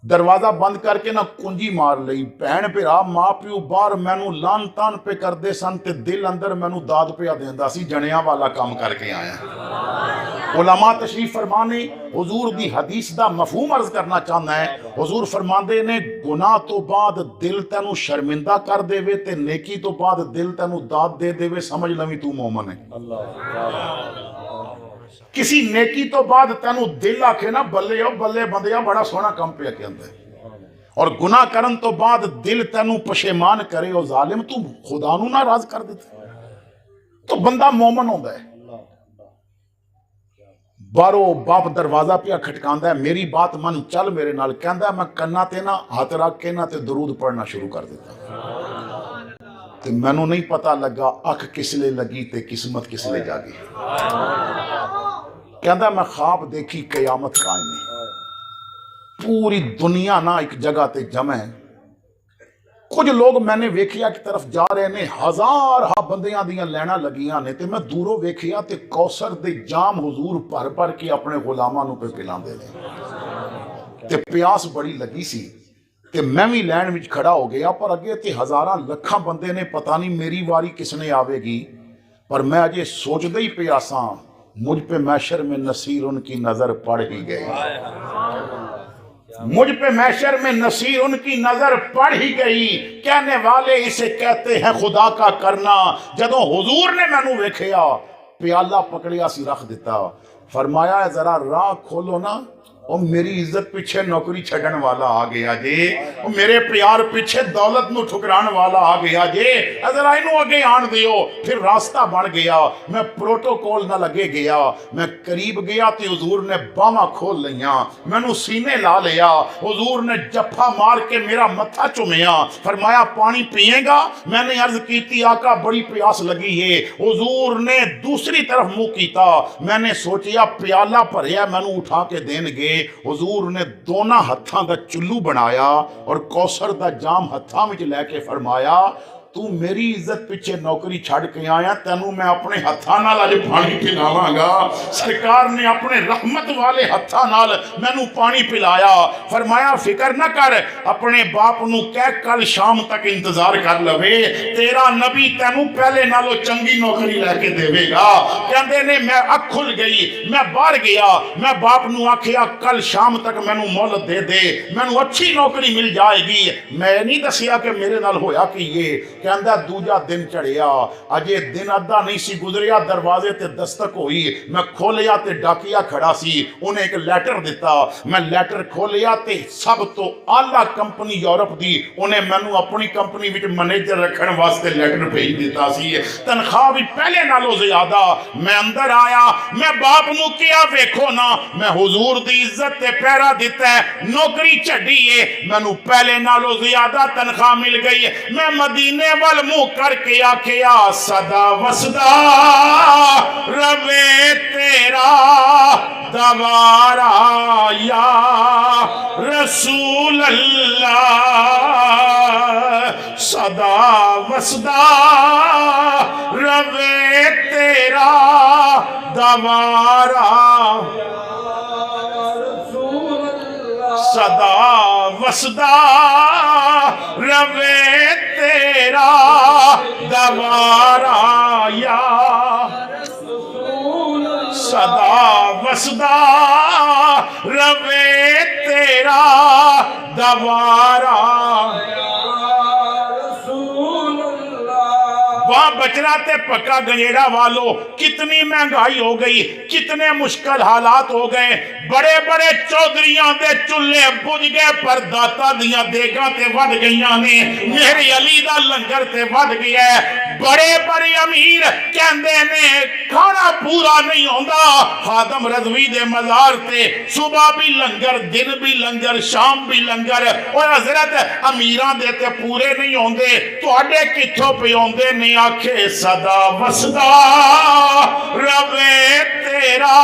دروازہ بند کر کے نہ کنجی مار لئی. بہن پیرا ماں پیو باہر مینوں لان تان پہ کر دے سن تے دل اندر مینوں داد پیا دیندا سی, جنیاں والا کام کر کے آیا. علماء تشریف فرمانے, حضور دی حدیث دا مفہوم عرض کرنا چاہنا ہے. حضور فرماندے نے گناہ تو بعد دل تینوں شرمندہ کر دے وے تے نیکی تو بعد دل تینوں داد دے دے وے, سمجھ لویں تو مومن ہے. کسی نیکی تو بعد تینوں دل آکھے نا بلے او بلے بندیا بڑا سونا کم پہ کے اندر, اور گناہ کرن تو بعد دل تینوں پشیمان کرے او ظالم تو خدا نو ناراض کر دیتے. تو بندہ مومن ہوتا ہے. بارو باپ دروازہ پہ کھٹکاندا ہے, میری بات من چل میرے نال, کہندا میں کنا تے نا ہاتھ رکھ کے نا تے درود پڑھنا شروع کر دیتا. تے مینوں نہیں پتا لگا اکھ کس لے لگی تے قسمت کس لے جاگی. کہندا میں خواب دیکھی قیامت قائم ہے, پوری دنیا نا ایک جگہ تے جمع ہے. کچھ لوگ میں نے ویکھیا کی طرف جا رہے نے, ہزار بندیاں دیاں لینا لگیاں نے, تے میں دوروں ویکھیا تے کوثر دے جام حضور بھر بھر کے اپنے غلاماں نوں پہ پلاندے نے. تے پیاس بڑی لگی سی تے میں بھی لین وچ کھڑا ہو گیا, پر اگے تے ہزاراں لکھاں بندے نے, پتہ نہیں میری واری کس نے آوے گی. پر میں اجے سوچدے ہی پیاساں, مجھ پہ محشر میں نصیر ان کی نظر پڑ ہی گئی. مجھ پہ محشر میں نصیر ان کی نظر پڑ ہی گئی. کہنے والے اسے کہتے ہیں خدا کا کرنا. جدوں حضور نے میں نوں ویکھیا, پیالہ پکڑیا سی رکھ دیتا, فرمایا ذرا راہ کھولو نا, اور میری عزت پیچھے نوکری چھڈن والا آ گیا جے, اور میرے پیار پیچھے دولت نو ٹھکران والا آ گیا جے, ذرا اینو اگے آن دیو. پھر راستہ بن گیا, میں پروٹوکول نہ لگے گیا, میں قریب گیا تے حضور نے باواں کھول لیاں, مینوں سینے لا لیا. حضور نے جفا مار کے میرا متھا چومیا, فرمایا پانی پیئے گا؟ میں نے عرض کیتی آقا بڑی پیاس لگی ہے. حضور نے دوسری طرف منہ کیتا, میں نے سوچیا پیالہ بھریا مینوں اٹھا کے دین گے. حضور نے دونوں ہتھاں دا چلو بنایا اور کوثر دا جام ہتھاں وچ لے کے فرمایا تو میری عزت پیچھے نوکری چھڑ کے آیا, تینوں میں اپنے ہتھاں نال اج پانی پلاواں گا. سرکار نے اپنے رحمت والے ہتھاں نال مینوں پانی پلایا. فرمایا فکر نہ کر, اپنے باپ نوں کہہ کل شام تک انتظار کر لوے, تیرا نبی تینوں پہلے نالوں چنگی نوکری لے کے دے گا. کہندے نے میں اکھ کھل گئی, میں باہر گیا, میں باپ نوں آکھیا کل شام تک مینوں مہلت دے دے, مینوں اچھی نوکری مل جائے گی. میں نہیں دسیا کہ میرے نال ہویا کہ یہ. کہندا دوجا دن چڑھیا, اجے دن ادھا نہیں سی گزریا, دروازے تے دستک ہوئی, میں کھولیا تے ڈاکیا کھڑا سی, انہیں ایک لیٹر دیتا. میں لیٹر کھولیا تے سب تو اعلیٰ کمپنی یورپ دی, انہیں مینوں اپنی کمپنی وچ منیجر رکھن واسطے لیٹر بھیج دیتا سی, تنخواہ بھی پہلے نالوں زیادہ. میں اندر آیا, میں باپ نوں کیا ویکھو نا, میں حضور دی عزت تے پیرا دیتا ہے, نوکری چھڈی ہے, مینوں پہلے نالوں زیادہ تنخواہ مل گئی. میں مدینے وال منہ کر کے آکھیا صدا وسدا روے تیرا دوارا یا رسول اللہ, صدا وسدا روے تیرا دوارا, صدا وسدا روے تیرا دوارا یا صدا وسدا روے تیرا دوارا. وہاں بچنا تے پکا گنجیڑا والو, کتنی مہنگائی ہو گئی, کتنے مشکل حالات ہو گئے. بڑے بڑے چودھریاں دے چلے بج گئے, پر داتا دیاں دیگاں تے ود گئیاں نے, میرے علی دا لنگر تے ود گیا ہے. بڑے بڑے امیر کہندے نے کھانا پورا نہیں ہوندا, خادم رضوی دے مزار تے صبح بھی لنگر, دن بھی لنگر, شام بھی لنگر. اور حضرت امیراں دے تے پورے نہیں ہوندے, تواڈے کتھوں پہ ہوندے نے؟ آکھے صدا وسدا روے تیرا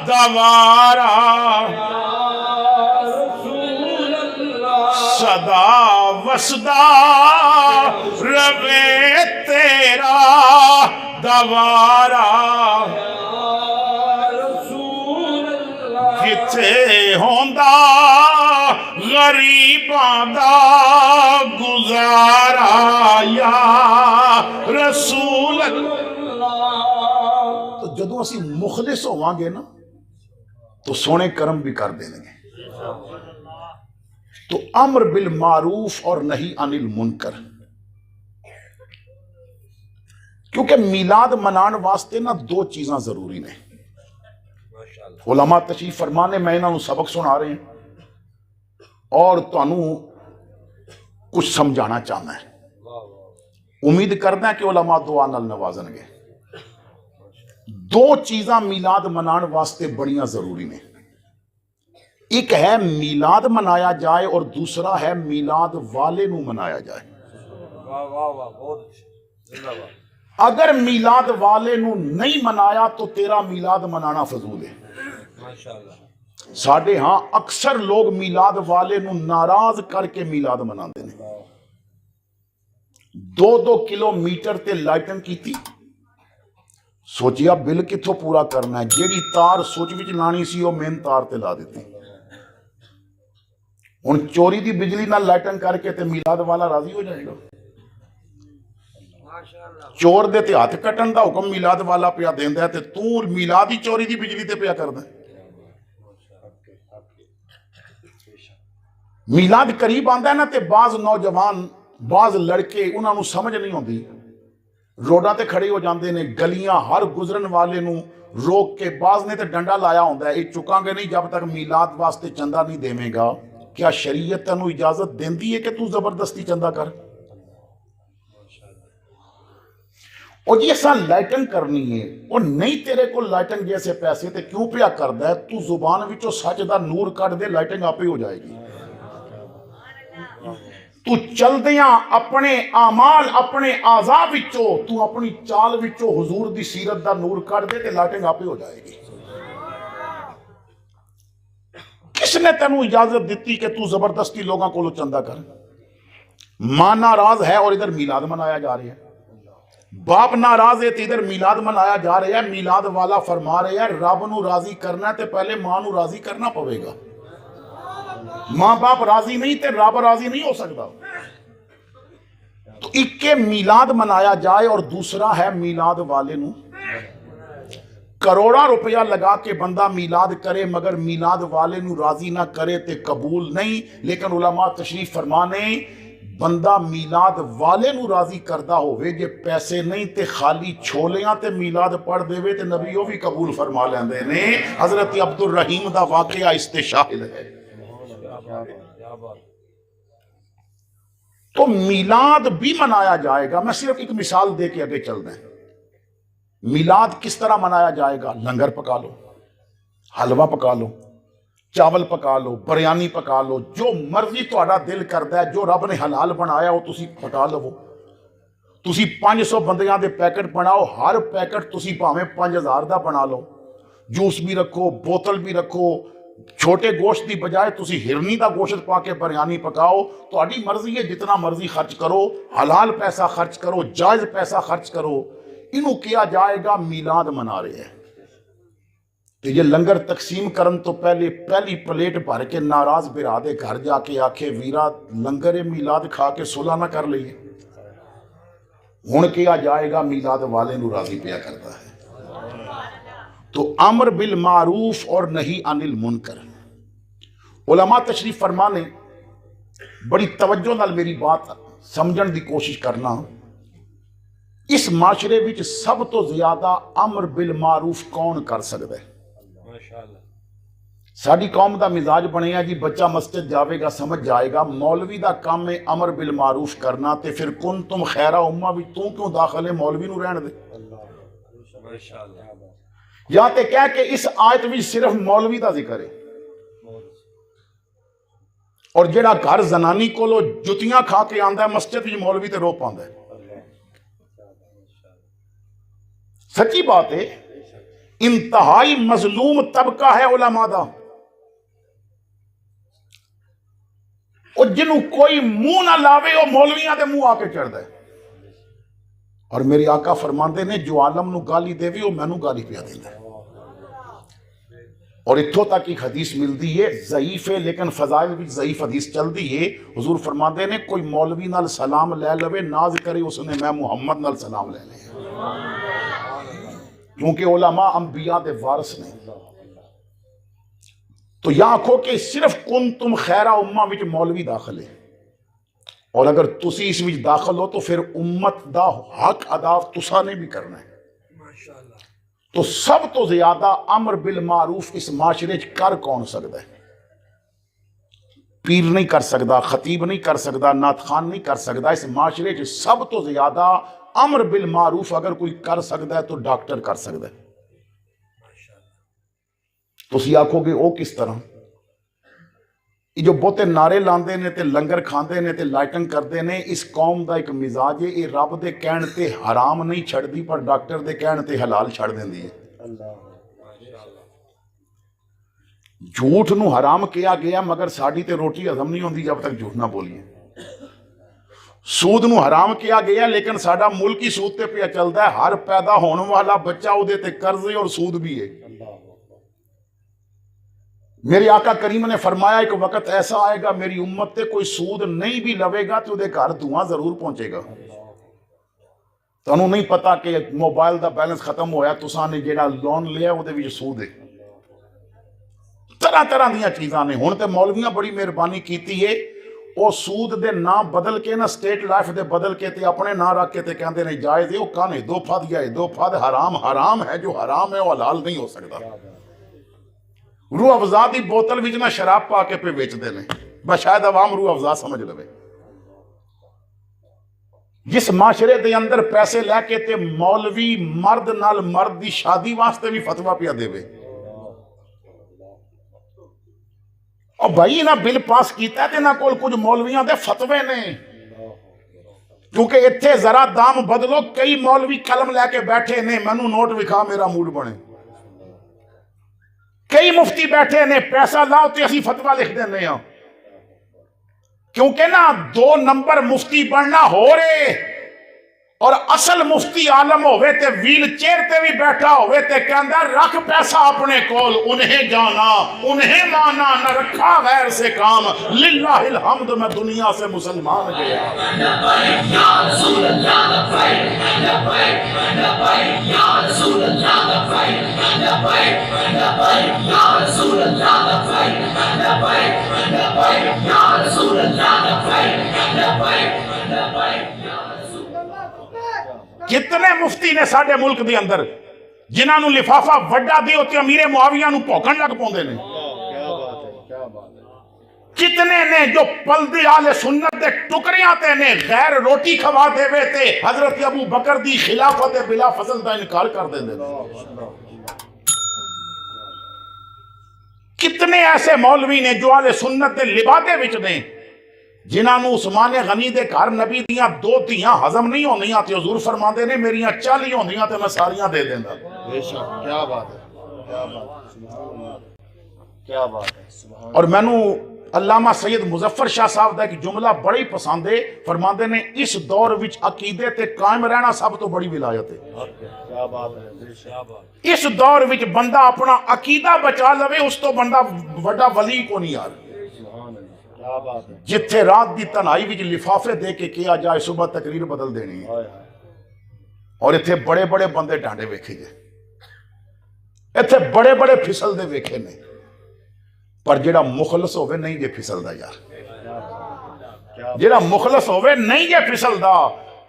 دوارا, صدا وسدا روے تیرا دوارا. کتھے ہوندا غریباں دا گزارا یا رسول اللہ. تو جدوں اسی مخلص ہوواں گے نا تو سونے کرم بھی کر دیں گے. تو امر بالمعروف اور نہی عن المنکر, کیونکہ میلاد منان واسطے نا دو چیزاں ضروری نے. علماء تشریف فرمانے, میں انہوں سبق سنا رہے ہیں اور تانوں کچھ سمجھانا چاہنا ہے. امید کرنا ہے کہ علماء دعا نال نوازن گے. دو چیزاں میلاد منان واسطے بڑیاں ضروری نے. ایک ہے میلاد منایا جائے اور دوسرا ہے میلاد والے نو منایا جائے. اگر میلاد والے نو نہیں منایا تو تیرا میلاد منانا فضول ہے. ساڈے ہاں اکثر لوگ میلاد والے نو ناراض کر کے میلاد مناندے نے. 2 کلومیٹر تے لائٹنگ کیتی, سوچیا بل کتھوں پورا کرنا ہے, جیڑی تار سوچ وچ لانی سی وہ مین تار تے لا دیتی. ہن چوری دی بجلی نال لائٹنگ کر کے تے میلاد والا راضی ہو جائے گا؟ چور دے تے ہاتھ کٹن دا حکم میلاد والا پیا دیندا ہے تے تو میلاد ہی چوری دی بجلی تے پیا کردا ہے. میلاد قریب آندا ہے نا تے بعض نوجوان بعض لڑکے انہاں نو سمجھ نہیں ہوندی, روڈاں تے کھڑے ہو جاندے نے, گلیاں ہر گزرن والے نو روک کے, بعض نے تے ڈنڈا لایا ہوندا ہے یہ چکاں گے نہیں جب تک میلاد واسطے چندہ نہیں دیویں گا. کیا شریعت تینوں اجازت دیندی ہے کہ تو زبردستی چندہ کر؟ اور یہ سا لائٹنگ کرنی ہے اور نہیں تیرے کو لائٹنگ جیسے پیسے تے کیوں پیا کردا ہے؟ تو زبان وچوں سچ دا نور کٹ دے, لائٹنگ آپے ہو جائے گی. تو چل دیاں اپنے اعمال اپنے اعضاء وچوں, تو اپنی چال وچوں حضور دی سیرت دا نور کٹ دے تے لائٹنگ آپے ہو جائے گی. کس نے تینوں اجازت دیتی کہ تو زبردستی لوگاں کو چندہ کر؟ ماں ناراض ہے اور ادھر میلاد منایا جا رہا ہے, باپ ناراض ہے تو ادھر میلاد منایا جا رہا ہے. میلاد والا فرما رہے ہیں رب نو راضی کرنا ہے تو پہلے ماں نو راضی کرنا پوے گا. ماں باپ راضی نہیں تے رب راضی نہیں ہو سکتا. تو ایک کے میلاد منایا جائے اور دوسرا ہے میلاد والے نو. کروڑا روپیہ لگا کے بندہ میلاد کرے مگر میلاد والے نو راضی نہ کرے تے قبول نہیں. لیکن علماء تشریف فرمانے بندہ میلاد والے نو راضی کردہ ہوئے جے پیسے نہیں تے خالی چھولیاں تے میلاد پڑھ دے وے تے نبیوں بھی قبول فرما لیندے نے. حضرت عبد الرحیم دا واقعہ اس تے شاہد ہے. تو میلاد بھی منایا جائے گا. میں صرف ایک مثال دے کے آگے چل دیں. میلاد کس طرح منایا جائے گا؟ لنگر پکا لو, حلوہ پکا لو, چاول پکا لو, بریانی پکا لو, جو مرضی تہاڈا دل کردا ہے, جو رب نے حلال بنایا وہ تسی پکا لو. تسی 500 بندیاں دے پیکٹ بناؤ, ہر پیکٹ تسی پاویں 5000 دا بنا لو. جوس بھی رکھو, بوتل بھی رکھو, چھوٹے گوشت دی بجائے تسی ہرنی دا گوشت پا کے بریانی پکاؤ. تہاڈی مرضی ہے, جتنا مرضی خرچ کرو, حلال پیسہ خرچ کرو, جائز پیسہ خرچ کرو. انہوں کیا جائے گا میلاد منا رہے ہیں. کہ یہ لنگر تقسیم کرن تو پہلی پلیٹ بھر کے ناراض برادے گھر جا کے آکھے ویرا لنگر میلاد کھا کے صلح نہ کر لئیے. ہن کیا جائے گا میلاد والے نو راضی پیا کرتا ہے. تو امر بالمعروف اور نہی عن المنکر. علماء تشریف فرمانے بڑی توجہ نال میری بات سمجھن دی کوشش کرنا. اس معاشرے وچ سب تو زیادہ امر بالمعروف کون کر سکتا ہے؟ ساری قوم دا مزاج بنے جی بچہ مسجد جاوے گا سمجھ جائے گا, مولوی دا کام ہے امر بالمعروف کرنا. تے پھر کنتم خیر امہ بھی تو کیوں داخل ہے مولوی نو رہن دے؟ یا تے کہہ کہ اس آیت وچ صرف مولوی دا ذکر ہے, اور جڑا گھر زنانی کولو جتیاں کھا کے آندا ہے مسجد وچ مولوی تے رو پاندا ہے. سچی بات ہے, انتہائی مظلوم طبقہ ہے علماء دا, اور جنہوں کوئی منہ نہ لاوے وہ مولویاں دے منہ آ کے چڑھ دے. اور میرے آقا فرماندے نے جو عالم نو گالی دے وی وہ میں نو گالی پیا دیندا ہے. اور اتھوں تک ایک حدیث ملتی ہے, ضعیف ہے لیکن فضائل بھی ضعیف حدیث چلتی ہے. حضور فرماندے نے کوئی مولوی نال سلام لے لوے ناز کرے اس نے میں محمد نال سلام لے لے, کیونکہ علماء انبیاء دے وارث نے. تو یا آکھو کہ صرف کنتم خیرہ امہ وچ مولوی داخل ہے, اور اگر تسی اس وچ داخل ہو تو پھر امت دا حق ادا تسا نے بھی کرنا ہے. تو سب تو زیادہ امر بالمعروف اس معاشرے کر کون سکتا ہے؟ پیر نہیں کر سکتا, خطیب نہیں کر سکتا, نعت خوان نہیں کر سکتا. اس معاشرے سب تو زیادہ امر بالمعروف اگر کوئی کر سکتا ہے تو ڈاکٹر کر سکتا ہے. تسی آکھو گے وہ کس طرح؟ یہ جو بہتے نعرے لاندے نے تے لنگر کھاندے نے تے لائٹنگ کردے نے، اس قوم دا ایک مزاج ہے، یہ رب دے کہن تے حرام نہیں چھڑ دی پر ڈاکٹر دے کہن تے حلال چھڑ دیں دی ہے۔ جھوٹ نو حرام کیا گیا مگر ساڑی تے روٹی ہضم نہیں ہوندی جب تک جھوٹ نہ بولیے۔ سود نو حرام کیا گیا لیکن ساڑا ملکی سود تے پہ چلتا ہے، ہر پیدا ہونے والا بچہ او دے تے قرض اور سود بھی ہے۔ میرے آقا کریم نے فرمایا ایک وقت ایسا آئے گا میری امت تے کوئی سود نہیں بھی لوے گا تو دے گھر دھواں ضرور پہنچے گا۔ تو انہوں نہیں پتا کہ موبائل دا بیلنس ختم ہویا تساں نے جیڑا لون لیا وہ دے وچ سود ہے۔ طرح طرح دیاں چیزاں نے، ہن تے مولویاں بڑی مہربانی کیتی ہے، وہ سود دے نام بدل کے نا سٹیٹ لائف دے بدل کے تے اپنے نام رکھ کے تے کہندے نہیں جائز ہے، وہ کانے دو پھد یا دو پھد حرام ہے، جو حرام ہے وہ حلال نہیں ہو سکتا۔ روح افزا دی بوتل وچ نہ شراب پا کے پہ بیچ دے نے، بس شاید عوام روح افزا سمجھ لوے۔ جس معاشرے دے اندر پیسے لے کے تے مولوی مرد نال مرد دی شادی واسطے بھی فتویٰ پیا دے وے، اور بھائی نہ بل پاس کیتا ہے تے نہ کول کچھ مولویاں دے فتوے نے، کیونکہ اتھے ذرا دام بدلو، کئی مولوی قلم لے کے بیٹھے نے مینوں نوٹ وکھا میرا موڈ بنے، کئی مفتی بیٹھے نے پیسہ لاؤ تے اسی فتوہ لکھ دینے ہیں، کیونکہ نا 2 نمبر مفتی بننا ہو رہے اور اصل مفتی عالم ہوئے تے ویل چیئر تے بھی بیٹھا ہوئے تے کہندہ رکھ پیسہ اپنے کول، انہیں جانا انہیں مانا، نہ رکھا غیر سے کام، للہ الحمد میں دنیا سے مسلمان گیا۔ لبیک یا رسول اللہ لبیک، لبیک لبیک یا رسول اللہ لبیک، لبیک لبیک یا رسول اللہ لبیک، لبیک لبیک یا رسول اللہ لبیک، لبیک لبیک یا رسول اللہ۔ کتنے مفتی نے ساڑھے ملک دے اندر جنہاں نو لفافہ وڈا دیو تے امیر معاویہ نو پوکھن لگ پوندے نے، کتنے نے جو پلدی آل سنت دے ٹکریاں تے نے غیر روٹی کھوا دے وے تے حضرت ابو بکر دی خلافت بلا فضل دا انکار کر دے دے۔ کتنے ایسے مولوی نے جو آل سنت دے لبادے وچ نے جنہاں نو عثمان غنی دے گھر نبی دیاں 2 دھیاں ہضم نہیں ہوندیاں تے حضور فرماندے نے میریاں 40 ہوندیاں تے میں ساریاں دے دیندا۔ بے شک، کیا بات ہے، کیا بات ہے، سبحان اللہ، کیا بات ہے، سبحان اللہ۔ اور میں نو علامہ سید مظفر شاہ صاحب دا ایک جملہ بڑی پسند ہے، فرماندے نے اس دور وچ عقیدے تے قائم رہنا سب تو بڑی ولایت ہے۔ کیا بات ہے، بے شک، اس دور وچ بندہ اپنا عقیدہ بچا لوے اس تو بندہ بڑا ولی کو نہیں یار۔ سبحان اللہ، کیا بات ہے، جتھے رات دی تنہائی وچ لفافے دے کے کیا جائے صبح تقریر بدل دینی ہے، ہائے ہائے، اور اتھے بڑے بڑے بندے ڈانڈے ویکھے جے، اتھے بڑے بڑے پھسل دے ویکھے نے، پر جڑا مخلص ہوئے نہیں جے پھسل دا یار، جڑا مخلص ہوئے نہیں جے پھسل دا،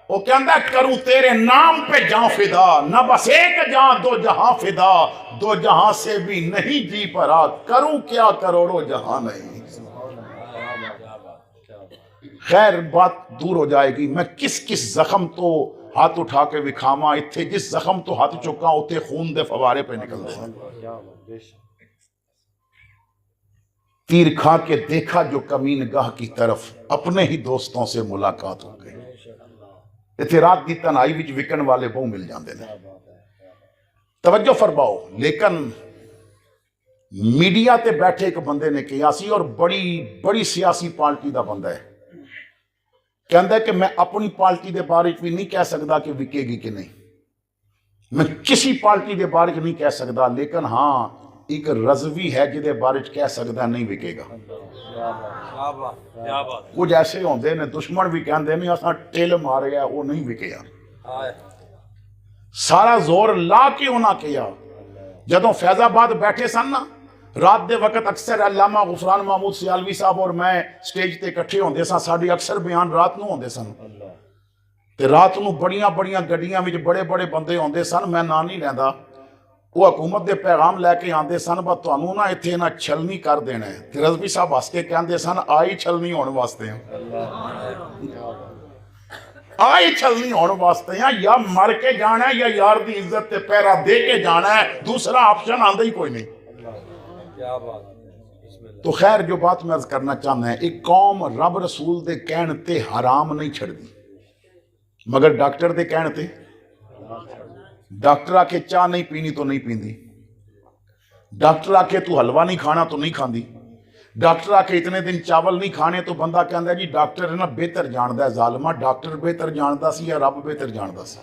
وہ کہندہ کروں تیرے نام پہ جان فدا، نہ بس ایک جان 2 جہاں فدا، 2 جہاں سے بھی نہیں جی پرا، کروں کیا کروڑوں جہاں نہیں۔ خیر بات دور ہو جائے گی، میں کس زخم تو ہاتھ اٹھا کے وکھاما، اتھے جس زخم تو ہاتھ چکا اتھے خون دے فوارے پہ نکل دے۔ تیر کھا کے دیکھا جو کمین گاہ کی طرف، اپنے ہی دوستوں سے ملاقات ہو گئی، اتھے رات دی تنہائی وچ وکن والے بہو مل جاندے نے۔ توجہ فرماؤ، لیکن میڈیا تے بیٹھے ایک بندے نے قیاسی اور بڑی سیاسی پارٹی دا بندہ ہے، کہندہ ہے کہ میں اپنی پارٹی دے بارے بھی نہیں کہہ سکتا کہ وکے گی کہ نہیں، میں کسی پارٹی دے بارے نہیں کہہ سکتا، لیکن ہاں ایک رضوی ہے جدے بارے کہہ سکتا نہیں وکے گا۔ کچھ ایسے ہوندے نے دشمن بھی کہندے نے اساں ٹیل مارے ہے وہ نہیں وکیا، سارا زور لا کے انہاں کیا۔ جدوں فیض آباد بیٹھے سن نا رات دے وقت اکثر علامہ غفران محمود سیالوی صاحب اور میں سٹیج تے اکٹھے ہوندے سن، ساڈے اکثر بیان رات نو ہوندے سن تے رات نو بڑیاں گڈیاں وچ بڑے بندے ہوندے سن، میں نا نہیں لیندا، وہ حکومت دے پیغام لے کے آندے سن با تانوں نا ایتھے نا چھلنی کر دینا ہے، تے رضوی صاحب ہس کے کہندے سن آئی چھلنی ہون واسطے ہیں، آئی چھلنی ہون واسطے ہیں، یا مر کے جانا ہے یا یار دی عزت تے پیرا دے کے جانا ہے، دوسرا آپشن آندہ ہی کوئی نہیں۔ تو خیر جو بات میں عرض کرنا چاہنا ہے، ایک قوم رب رسول دے کہن تے حرام نہیں چھڑ دی، مگر ڈاکٹر دے کہن تے ڈاکٹر آکے چاہ نہیں پینی تو نہیں پیندی، ڈاکٹر آکے تو حلوہ نہیں کھانا تو نہیں کھاندی، ڈاکٹر آکے اتنے دن چاول نہیں کھانے تو بندہ کہندا ہے جی ڈاکٹر نا بہتر جاندہ ہے، ظالمہ ڈاکٹر بہتر جاندہ سی یا رب بہتر جاندہ سی۔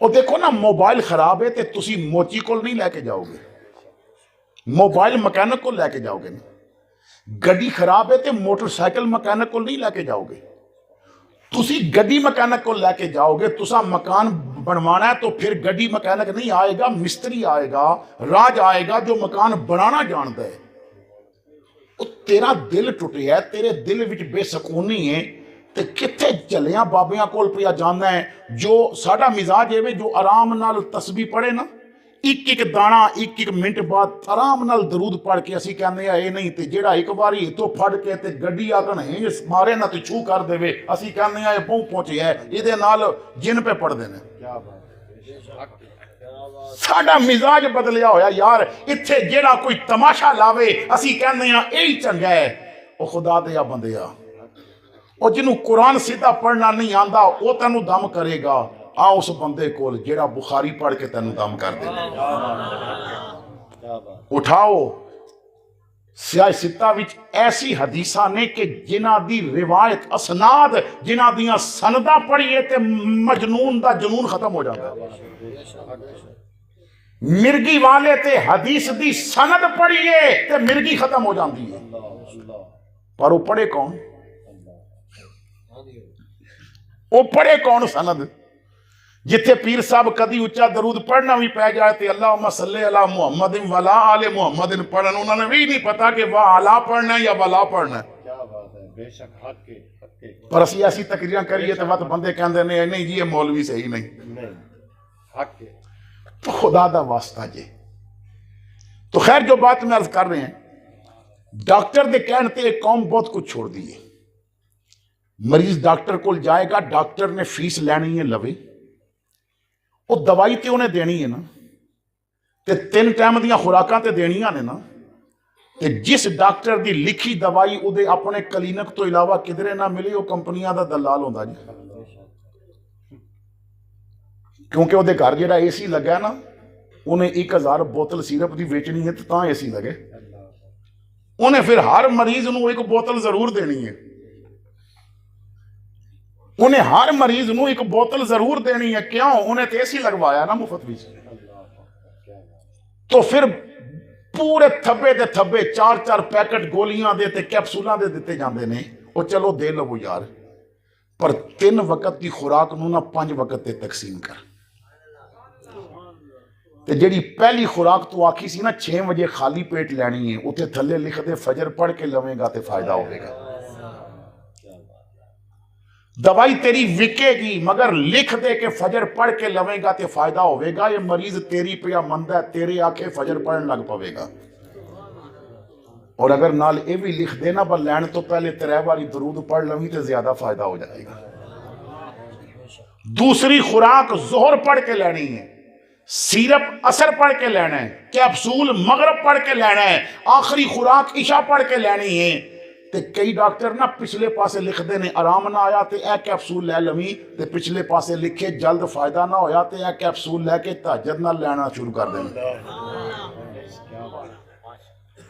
اور دیکھو نا موبائل خراب ہے تے تسی موچی کول نہیں لے کے جاؤ گے، موبائل مکینک کو لے کے جاؤ گے نہیں، گڈی خراب ہے تے موٹر سائیکل مکینک کو نہیں لے کے جاؤ گے، تسی گڈی مکینک کو لے کے جاؤ گے، تسا مکان بنوانا ہے تو پھر گڈی مکینک نہیں آئے گا، مستری آئے گا، راج آئے گا جو مکان بنانا جانتا ہے۔ تیرا دل ٹوٹے ہے، تیرے دل وچ بے سکونی ہے، تے کتھے چلیاں بابیاں کول پیا جانا ہے جو ساڈا مزاج ہے جو آرام نال تسبیح پڑھے نا، ایک ایک دانا ایک ایک منٹ بعد آرام نال درود پڑھ کے اسی کہنے ہیں اے نہیں تے جیڑا ایک باری تو پھڑ کے تے گڈی آکن ہے مارے نہ تے چھو کر دے وے اسی کہنے ہیں بہوں پہنچے ہے یہ نال جن پہ پڑھ دینے۔ ساڈا مزاج بدلیا ہویا یار، اتھے جیڑا کوئی تماشا لاوے اسی کہنے ہیں اے چنگا ہے، او خدا دیا بندیا، اور جنہوں قرآن سیدھا پڑھنا نہیں آندا وہ تینوں دم کرے گا، آ اس بندے کول جیڑا بخاری پڑھ کے تینوں دم کر دے۔ اٹھاؤ سیاہ ستہ وچ ایسی حدیثہ نے کہ جنہ دی روایت اسناد جنہ دیاں سندہ پڑھیے تے مجنون دا جنون ختم ہو جاتا ہے، مرگی والے تے حدیث دی سند پڑھیے تے مرگی ختم ہو جاندی ہے، پر وہ پڑھے کون؟ وہ پڑھے کون سند؟ جتھے پیر صاحب کدی اچھا درود پڑھنا بھی پہ جائے تے اللہم صلی علی محمد ولا آل محمد پڑھن، انہوں نے بھی نہیں پتا کہ وہ علا پڑھنا ہے یا ولا پڑھنا ہے، پر اسی ایسی تقریراں کریے تو وقت بندے کہندے نہیں جی یہ مولوی صحیح نہیں، تو خدا دا واسطہ جے۔ تو خیر جو بات میں عرض کر رہے ہیں، ڈاکٹر دے کہنے ایک قوم بہت کچھ چھوڑ دیئے، مریض ڈاکٹر کو جائے گا، ڈاکٹر نے فیس لینی ہے لوے، وہ دوائی تے انہیں دینی ہے نا، تے 3 ٹائم دیاں خوراکاں تے دینیاں نے نا، تے جس ڈاکٹر دی لکھی دوائی ادھے اپنے کلینک تو علاوہ کدھرے نہ ملے وہ کمپنیاں دا دلال ہوندہ جی، کیونکہ ادھے گھر جیڑا اے سی لگا ہے نا انہیں 1000 بوتل سیرپ دی بیچنی ہے تو تاں اے سی لگے، انہیں پھر ہر مریض نو ایک بوتل ضرور دینی ہے، انہیں ہر مریض نو ایک بوتل ضرور دینی ہے، کیوں؟ انہیں تیسی لگوایا نا مفت بھی، تو پھر پورے تھبے دے تھبے 4 پیکٹ گولیاں دے تے کیپسولاں دے دیتے جاندے نے، وہ چلو دے لو یار، پر 3 وقت دی خوراک نو نہ 5 وقت تے تقسیم کر، تے جیڑی پہلی خوراک تو آکھی سی نا 6 بجے خالی پیٹ لینی ہے، اتھے تھلے لکھ دے فجر پڑھ کے لویں گا تے فائدہ ہوئے گا، دوائی تیری وکے گی مگر لکھ دے کہ فجر پڑھ کے لویں گا تے فائدہ ہوئے گا، یہ مریض تیری پیا مندہ ہے تیرے آکھے فجر پڑھن لگ پوے گا، اور اگر نال اے بھی لکھ دینا با لین تو پہلے 3 باری درود پڑھ لویں تے زیادہ فائدہ ہو جائے گا۔ دوسری خوراک ظہر پڑھ کے لینی ہے، سیرپ عصر پڑھ کے لینا ہے، کیپسول مغرب پڑھ کے لینا ہے، آخری خوراک عشاء پڑھ کے لینی ہے، تے کئی ڈاکٹر نا پچھلے پاسے لکھ دینے آرام نہ آیا تے اے کیپسول لے لویں، تے پچھلے پاسے لکھے جلد فائدہ نہ ہویا تے اے کیپسول لے کے تہجد نہ لینا شروع کر دینے،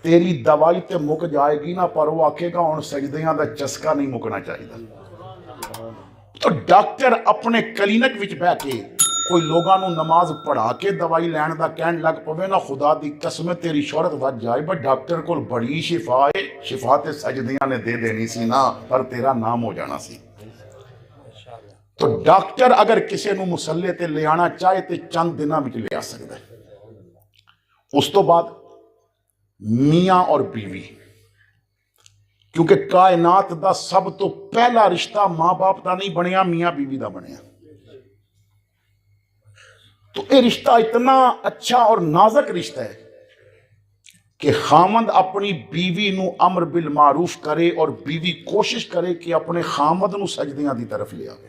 تیری دوائی تے مک جائے گی نا، پر وہ آکھے گا ان سجدیاں دا چسکا نہیں مکنا چاہیے۔ تو ڈاکٹر اپنے کلینک وچ بہ کے کوئی لوگاں نو نماز پڑھا کے دوائی لین دا کہن لگ پوے نا، خدا دی قسم تیری شہرت ود جائے، بٹ ڈاکٹر کو بڑی شفا ہے، شفا تے سجدیاں نے دے دینی سی نا، پر تیرا نام ہو جانا سی۔ تو ڈاکٹر اگر کسے نو مسلے تے لے آنا چاہے تے چند دنوں وچ لے آ سکتا ہے۔ اس تو بعد میاں اور بیوی، کیونکہ کائنات دا سب تو پہلا رشتہ ماں باپ دا نہیں بنیا، میاں بیوی دا بنیا، تو یہ رشتہ اتنا اچھا اور نازک رشتہ ہے کہ خامند اپنی بیوی نو امر بالمعروف کرے اور بیوی کوشش کرے کہ اپنے خامند نو سجدیاں دی طرف لے آئے،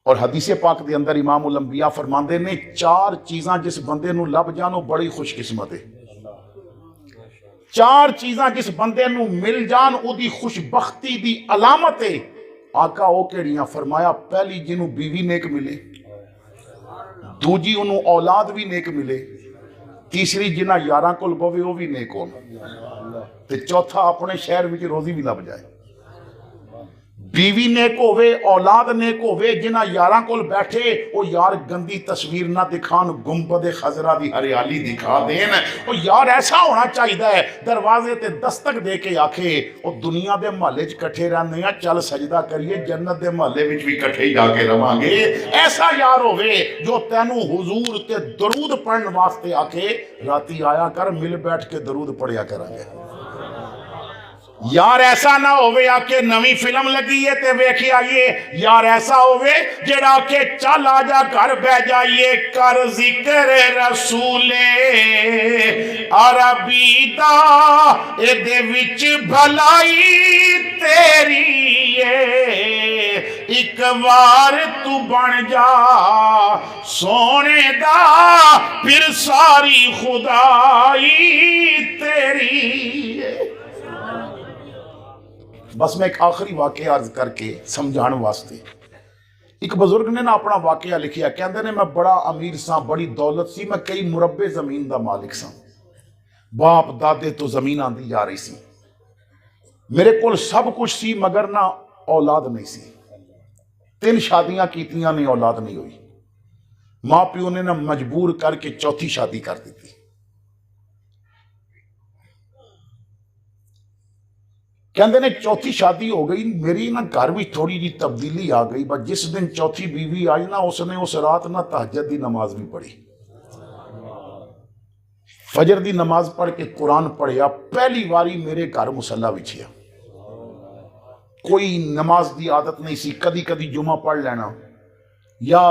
اور حدیث پاک دے اندر امام الانبیاء فرماندے نے 4 چیزاں جس بندے نو لب جان وہ بڑی خوش قسمت ہے. 4 چیزاں جس بندے نو مل جان او دی خوش بختی دی علامت ہے. آقا او کیڑیاں؟ فرمایا پہلی جنوں بیوی نیک ملے، دوجی انہوں اولاد بھی نیک ملے، تیسری جنہ یاراں کول بوے وہ بھی نیک ہون، تے چوتھا اپنے شہر وچ روزی بھی لب جائے. بیوی نیک ہوئے، اولاد نیک ہوئے، جنہ یاراں کول بیٹھے وہ یار گندی تصویر نہ دکھان، گنبد خضرا دی ہریالی دکھا دین. وہ یار ایسا ہونا چاہیے دروازے تے دستک دے کے آکھے وہ دنیا دے محلے چ کٹھے رہنے ہیں، چل سجدہ کریے جنت دے محلے وچ بھی کٹھے ہی جا کے رواں گے. ایسا یار ہوئے جو تینوں حضور تے درود پڑھن واسطے آکھے راتی آیا کر مل بیٹھ کے درود پڑھیا کریں گے. یار ایسا نہ ہوئے آکے نویں فلم لگی ہے تے ویکھی آئیے. یار ایسا ہوئے جڑا کے چل آ جا گھر بہ جائیے کر ذکر رسول عربی دا اے دے وچ بھلائی تیری ہے. ایک بار تو بن جا سونے دا پھر ساری خدائی تیری ہے. بس میں ایک آخری واقعہ عرض کر کے سمجھان واسطے. ایک بزرگ نے نا اپنا واقعہ لکھیا، کہندے نے میں بڑا امیر سا، بڑی دولت سی، میں کئی مربع زمین دا مالک سا، باپ دادے تو زمین آندی جا رہی سی، میرے کول سب کچھ سی مگر نہ اولاد نہیں سی. 3 شادیاں کیتیاں نے اولاد نہیں ہوئی. ماں پیو نے نا مجبور کر کے 4تھی شادی کر دی تھی. کہندے نے 4تھی شادی ہو گئی، میری نا گھر بھی تھوڑی جی تبدیلی آ گئی. بس جس دن 4تھی بیوی آئی نا اس نے اس رات نا تہجد دی نماز بھی پڑھی، فجر دی نماز پڑھ کے قرآن پڑھیا. پہلی واری میرے گھر مصلی بچھیا. کوئی نماز دی عادت نہیں سی، کدی کدی جمعہ پڑھ لینا یا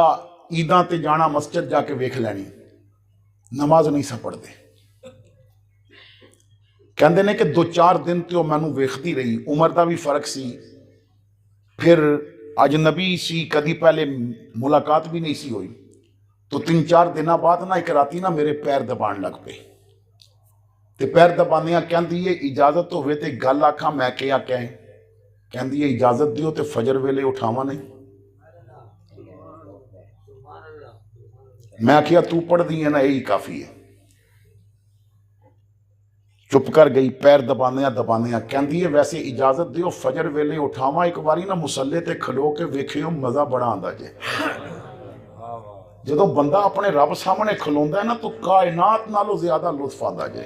عیداں تے جانا مسجد جا کے ویکھ لینی، نماز نہیں سا پڑھ دے. کہندے نے کہ 2-4 دن تے وہ مینوں ویکھدی رہی. عمر دا بھی فرق سی، پھر اجنبی سی، کدی پہلے ملاقات بھی نہیں سی ہوئی. تو 3-4 دنوں بعد نا ایک راتی نا میرے پیر دبان لگ پے. تے پیر دبانیاں کہندی ہے اجازت ہوئے تے گل آکھاں. میں کیا کہیں؟ کہندی ہے اجازت دیو تے فجر ویلے اٹھاواں نہیں. میں کیا تو پڑھ دی ہے نا یہی کافی ہے. چپ کر گئی. پیر دبانیاں کہندی ہے ویسے اجازت دیو فجر ویلے اٹھاواں، ایک باری نا مسلے تے کھلو کے ویکھیو مزہ بڑا آندا جے. جدو بندہ اپنے رب سامنے کھلوندا ہے نا تو کائنات نالوں زیادہ لطف آندا جے.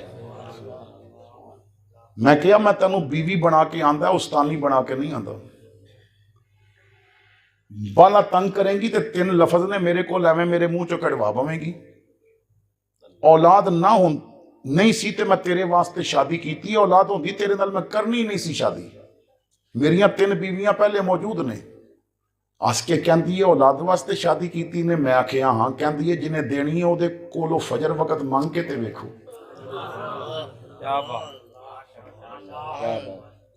میں کہا میں تینوں بیوی بنا کے آندا ہے، استانی بنا کے نہیں آندا. بالا تنگ کریں گی تے 3 لفظ نے میرے کو ایویں میرے منہ چوں کڑوا بویں گی. اولاد نہ ہوں نہیں سی تے میں تیرے واسطے شادی کیتی، اولاد ہوندی تیرے نال میں کرنی نہیں سی شادی. میریاں 3 بیویاں پہلے موجود نے. اس کے کہندی ہے اولاد واسطے شادی کیتی نے. میں آکھیا ہاں. کہندی ہے جنہیں دینی ہے او دے کولو فجر وقت مانگ کے تے ویکھو. کیا بات،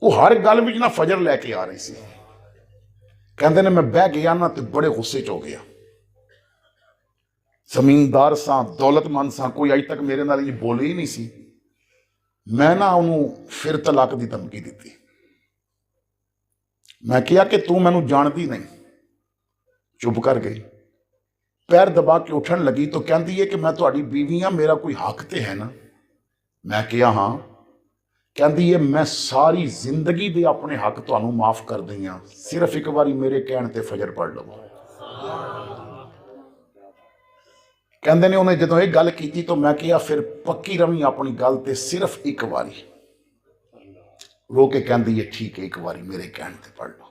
وہ ہر گل وچ نہ فجر لے کے آ رہی سی. کہندے نے میں بہ گیا نا تے بڑے غصے چ ہو گیا. زمیندار ساں، دولت مند ساں، کوئی اج تک میرے نال یہ بولے ہی نہیں سی. میں نہ انہوں پھر طلاق دی دھمکی دیتی. میں کیا کہ تو مینوں جاندی نہیں. چپ کر گئی. پیر دبا کے اٹھن لگی تو کہندی ہے کہ میں تہاڈی بیوی ہاں، میرا کوئی حق تے ہے نا. میں کیا ہاں. کہندی ہے میں ساری زندگی دے اپنے حق تانوں معاف کر دیاں، صرف ایک باری میرے کہن تے فجر پڑھ لو. کہندے نے انہیں جدوں یہ گل کیتی تو میں کیا پھر پکی رویں اپنی گل تے صرف ایک باری. رو کے کہندی ہے ٹھیک ہے ایک باری میرے کہن تے پڑھ لو.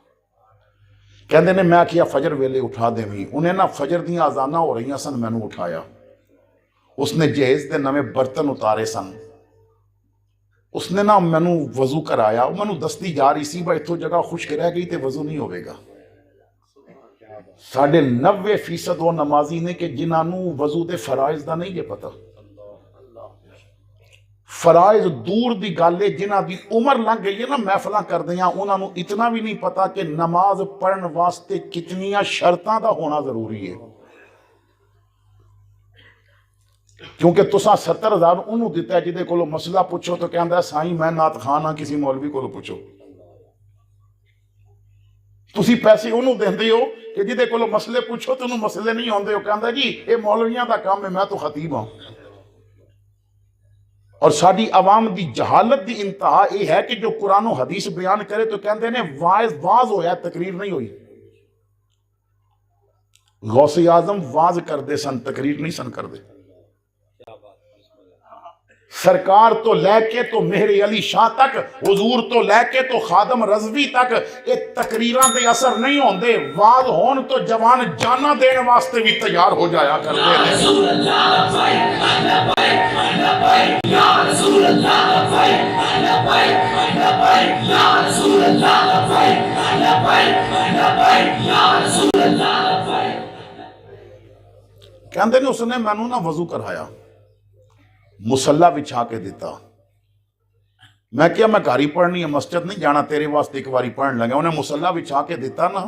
کہندے نے میں کیا فجر ویلے اٹھا دیویں. انہیں نا فجر دیاں اذاناں ہو رہی سن، مینوں اٹھایا. اس نے جہیز دے نویں برتن اتارے سن. اس نے نا مینوں وضو کرایا. وہ مینوں دستی جا رہی سی بھائی اتھوں جگہ خشک رہ گئی تے وضو نہیں ہوئے گا. 90% وہ نمازی نے کہ جنہوں وضو دے فرائض دا نہیں یہ پتا. فرائض دور دی گل ہے، جنہ دی عمر لنگ گئی ہے نا محفلاں کردیاں، انہاں نوں اتنا بھی نہیں پتا کہ نماز پڑھن واسطے کتنیاں شرطاں دا ہونا ضروری ہے. کیونکہ تساں 70,000 انہوں دیتا ہے جدے کولو مسئلہ پوچھو تو کہندا ہے سائیں میں نعت خان ہاں، کسی مولوی کولو پوچھو. تسی پیسے انہوں دیندے ہو کہ جدے کولو مسئلے پوچھو تو انہوں مسئلے نہیں ہوندے ہو، کہندا جی اے مولویاں دا کام ہے، میں تو خطیب ہوں. اور ساری عوام دی جہالت دی انتہا یہ ہے کہ جو قرآن و حدیث بیان کرے تو کہندے نے واعظ ہویا، تقریر نہیں ہوئی. غوث اعظم واز کر دے سن، تقریر نہیں سن کر دے. سرکار تو لے کے تو مہر علی شاہ تک، حضور تو لے کے تو خادم رضوی تک یہ تقریراں دے اثر نہیں ہوندے. واز ہون تو جوان جانا دین واسطے بھی تیار ہو جایا کر دے. کہندے نے اس نے مینوں نہ وضو کرایا، مصلی بچھا کے دیتا. میں کیا میں گھر ہی پڑھنی ہے، مسجد نہیں جانا، تیرے واسطے ایک باری پڑھن لگا. انہیں مصلی بچھا کے دیتا نا،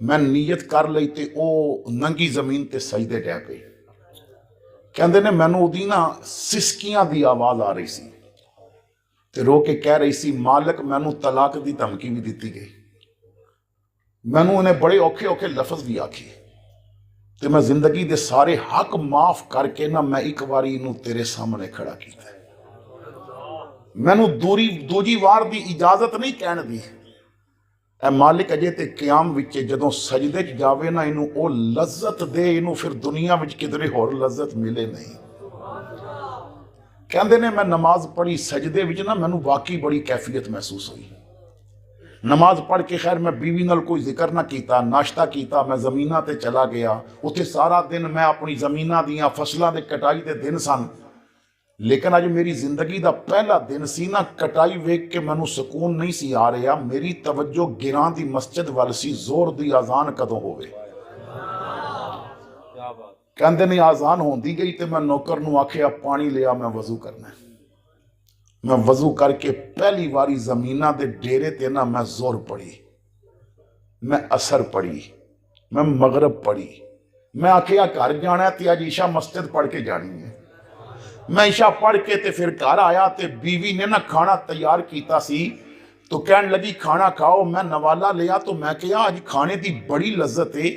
میں نیت کر لئی تے او ننگی زمین تے سجدے ڈے پے. کہندے نے مینوں دی نا سسکیاں دی آواز آ رہی سی تے رو کے کہہ رہی سی مالک مینوں طلاق دی دھمکی بھی دیتی گئی. مینوں انہیں بڑے اوکھے اوکھے لفظ بھی آکھے تے میں زندگی دے سارے حق معاف کر کے نا میں ایک باری انہوں تیرے سامنے کھڑا کیتا ہے. مینوں دوجی وار دی اجازت نہیں کہن دی. اے مالک اجے تے قیام وچے جدوں سجدے چ جاوے نا انہوں او لذت دے، انہوں پھر دنیا وچ کدھرے ہور لذت ملے نہیں. کہندے نے میں نماز پڑھی سجدے وچ نا مینوں واقعی بڑی کیفیت محسوس ہوئی. نماز پڑھ کے خیر میں بیوی نال کوئی ذکر نہ کیتا، ناشتہ کیتا، میں زمینہ تے چلا گیا. اتھے سارا دن میں اپنی زمینہ دیاں فصلاں دے کٹائی دے دن سن. لیکن آج میری زندگی دا پہلا دن سی نا، کٹائی ویک کے مینوں سکون نہیں سی آ رہا. میری توجہ گران دی مسجد وال سی، زور دی آزان کدوں ہوئے. کہندے نے آزان ہوندی گئی تے میں نوکر نوں آکھیا پانی لیا، میں وضو کرنا ہے. میں وضو کر کے پہلی واری زمینہ دے ڈیرے تے نا میں زور پڑھی، میں اثر پڑھی، میں مغرب پڑھی. میں آکھیا گھر جانا ہے تے آج عشاء مسجد پڑھ کے جانی ہے. میں عشاء پڑھ کے تے پھر گھر آیا تے بیوی نے نا کھانا تیار کیتا سی تو کہن لگی کھانا کھاؤ. میں نوالا لیا تو میں کہا آج کھانے دی بڑی لذت ہے.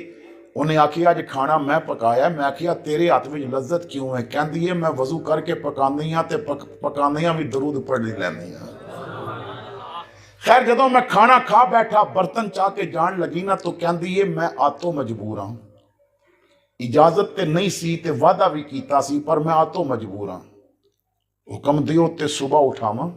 انہیں آکھیا آج کھانا میں پکایا. میں آکھیا تیرے ہاتھ میں لذت کیوں ہے؟ کہندی ہے میں وضو کر کے پکاندیاں تے پکاندیاں بھی درود پڑھ لیندیاں. خیر جدوں میں کھانا کھا بیٹھا برتن چاہ کے جان لگی نا تو کہندی ہے میں آتو مجبور ہوں. اجازت تے نہیں سی تے وعدہ بھی کیتا سی پر میں آتو مجبور ہوں. حکم دیو تے صبح اٹھاواں.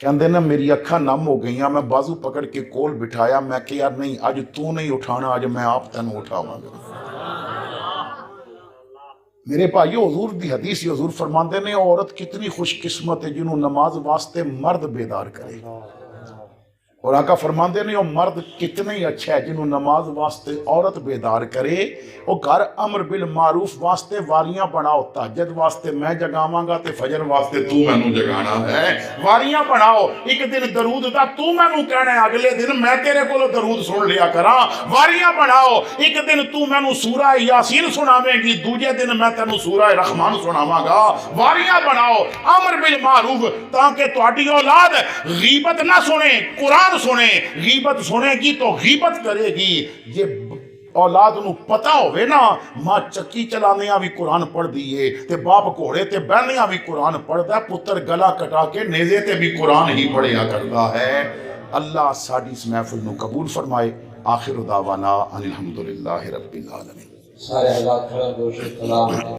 کہندے نا میری اکھاں نم ہو گئیاں. میں بازو پکڑ کے کول بٹھایا. میں کہ یار نہیں آج تو نہیں اٹھانا، آج میں آپ تینوں اٹھاواں گا. میرے بھائیو حضور دی حدیث حضور فرماندے نے عورت کتنی خوش قسمت ہے جنہوں نماز واسطے مرد بیدار کرے. اور آقا فرماندے نے وہ مرد کتنے ہی اچھا ہے جنہوں نماز واسطے عورت بیدار کرے. وہ گھر امر بالمعروف واسطے واریاں بناؤ. تہجد واسطے میں جگاواں گا تے فجر واسطے تو مینوں جگانا ہے. واریاں بناؤ. ایک دن درود دا تو مینوں کہنا ہے، اگلے دن میں تیرے کولو درود سن لیا کراں. واریاں بناؤ. ایک دن تو مینوں سورہ یاسین سناویں گی، دوجے دن میں تینوں سورہ رحمان سناواں گا. واریاں بناؤ امر بالمعروف تاکہ تہاڈی اولاد غیبت نہ سنے، قرآن سنے. غیبت سنے گی تو غیبت کرے گی. یہ اولاد نو پتا ہوئے نا ماں چکی چلانیاں بھی قرآن پڑھ دیئے تے باپ گھوڑے تے بہنیاں بھی قرآن پڑھ دا، پتر گلا کٹا کے نیزے تے بھی قرآن ہی پڑھیا کرتا ہے. اللہ ساڈی اس محفل نو قبول فرمائے. آخر دعوانا ان الحمدللہ رب العالمین. سارے حضرات کھڑا گوشت سلام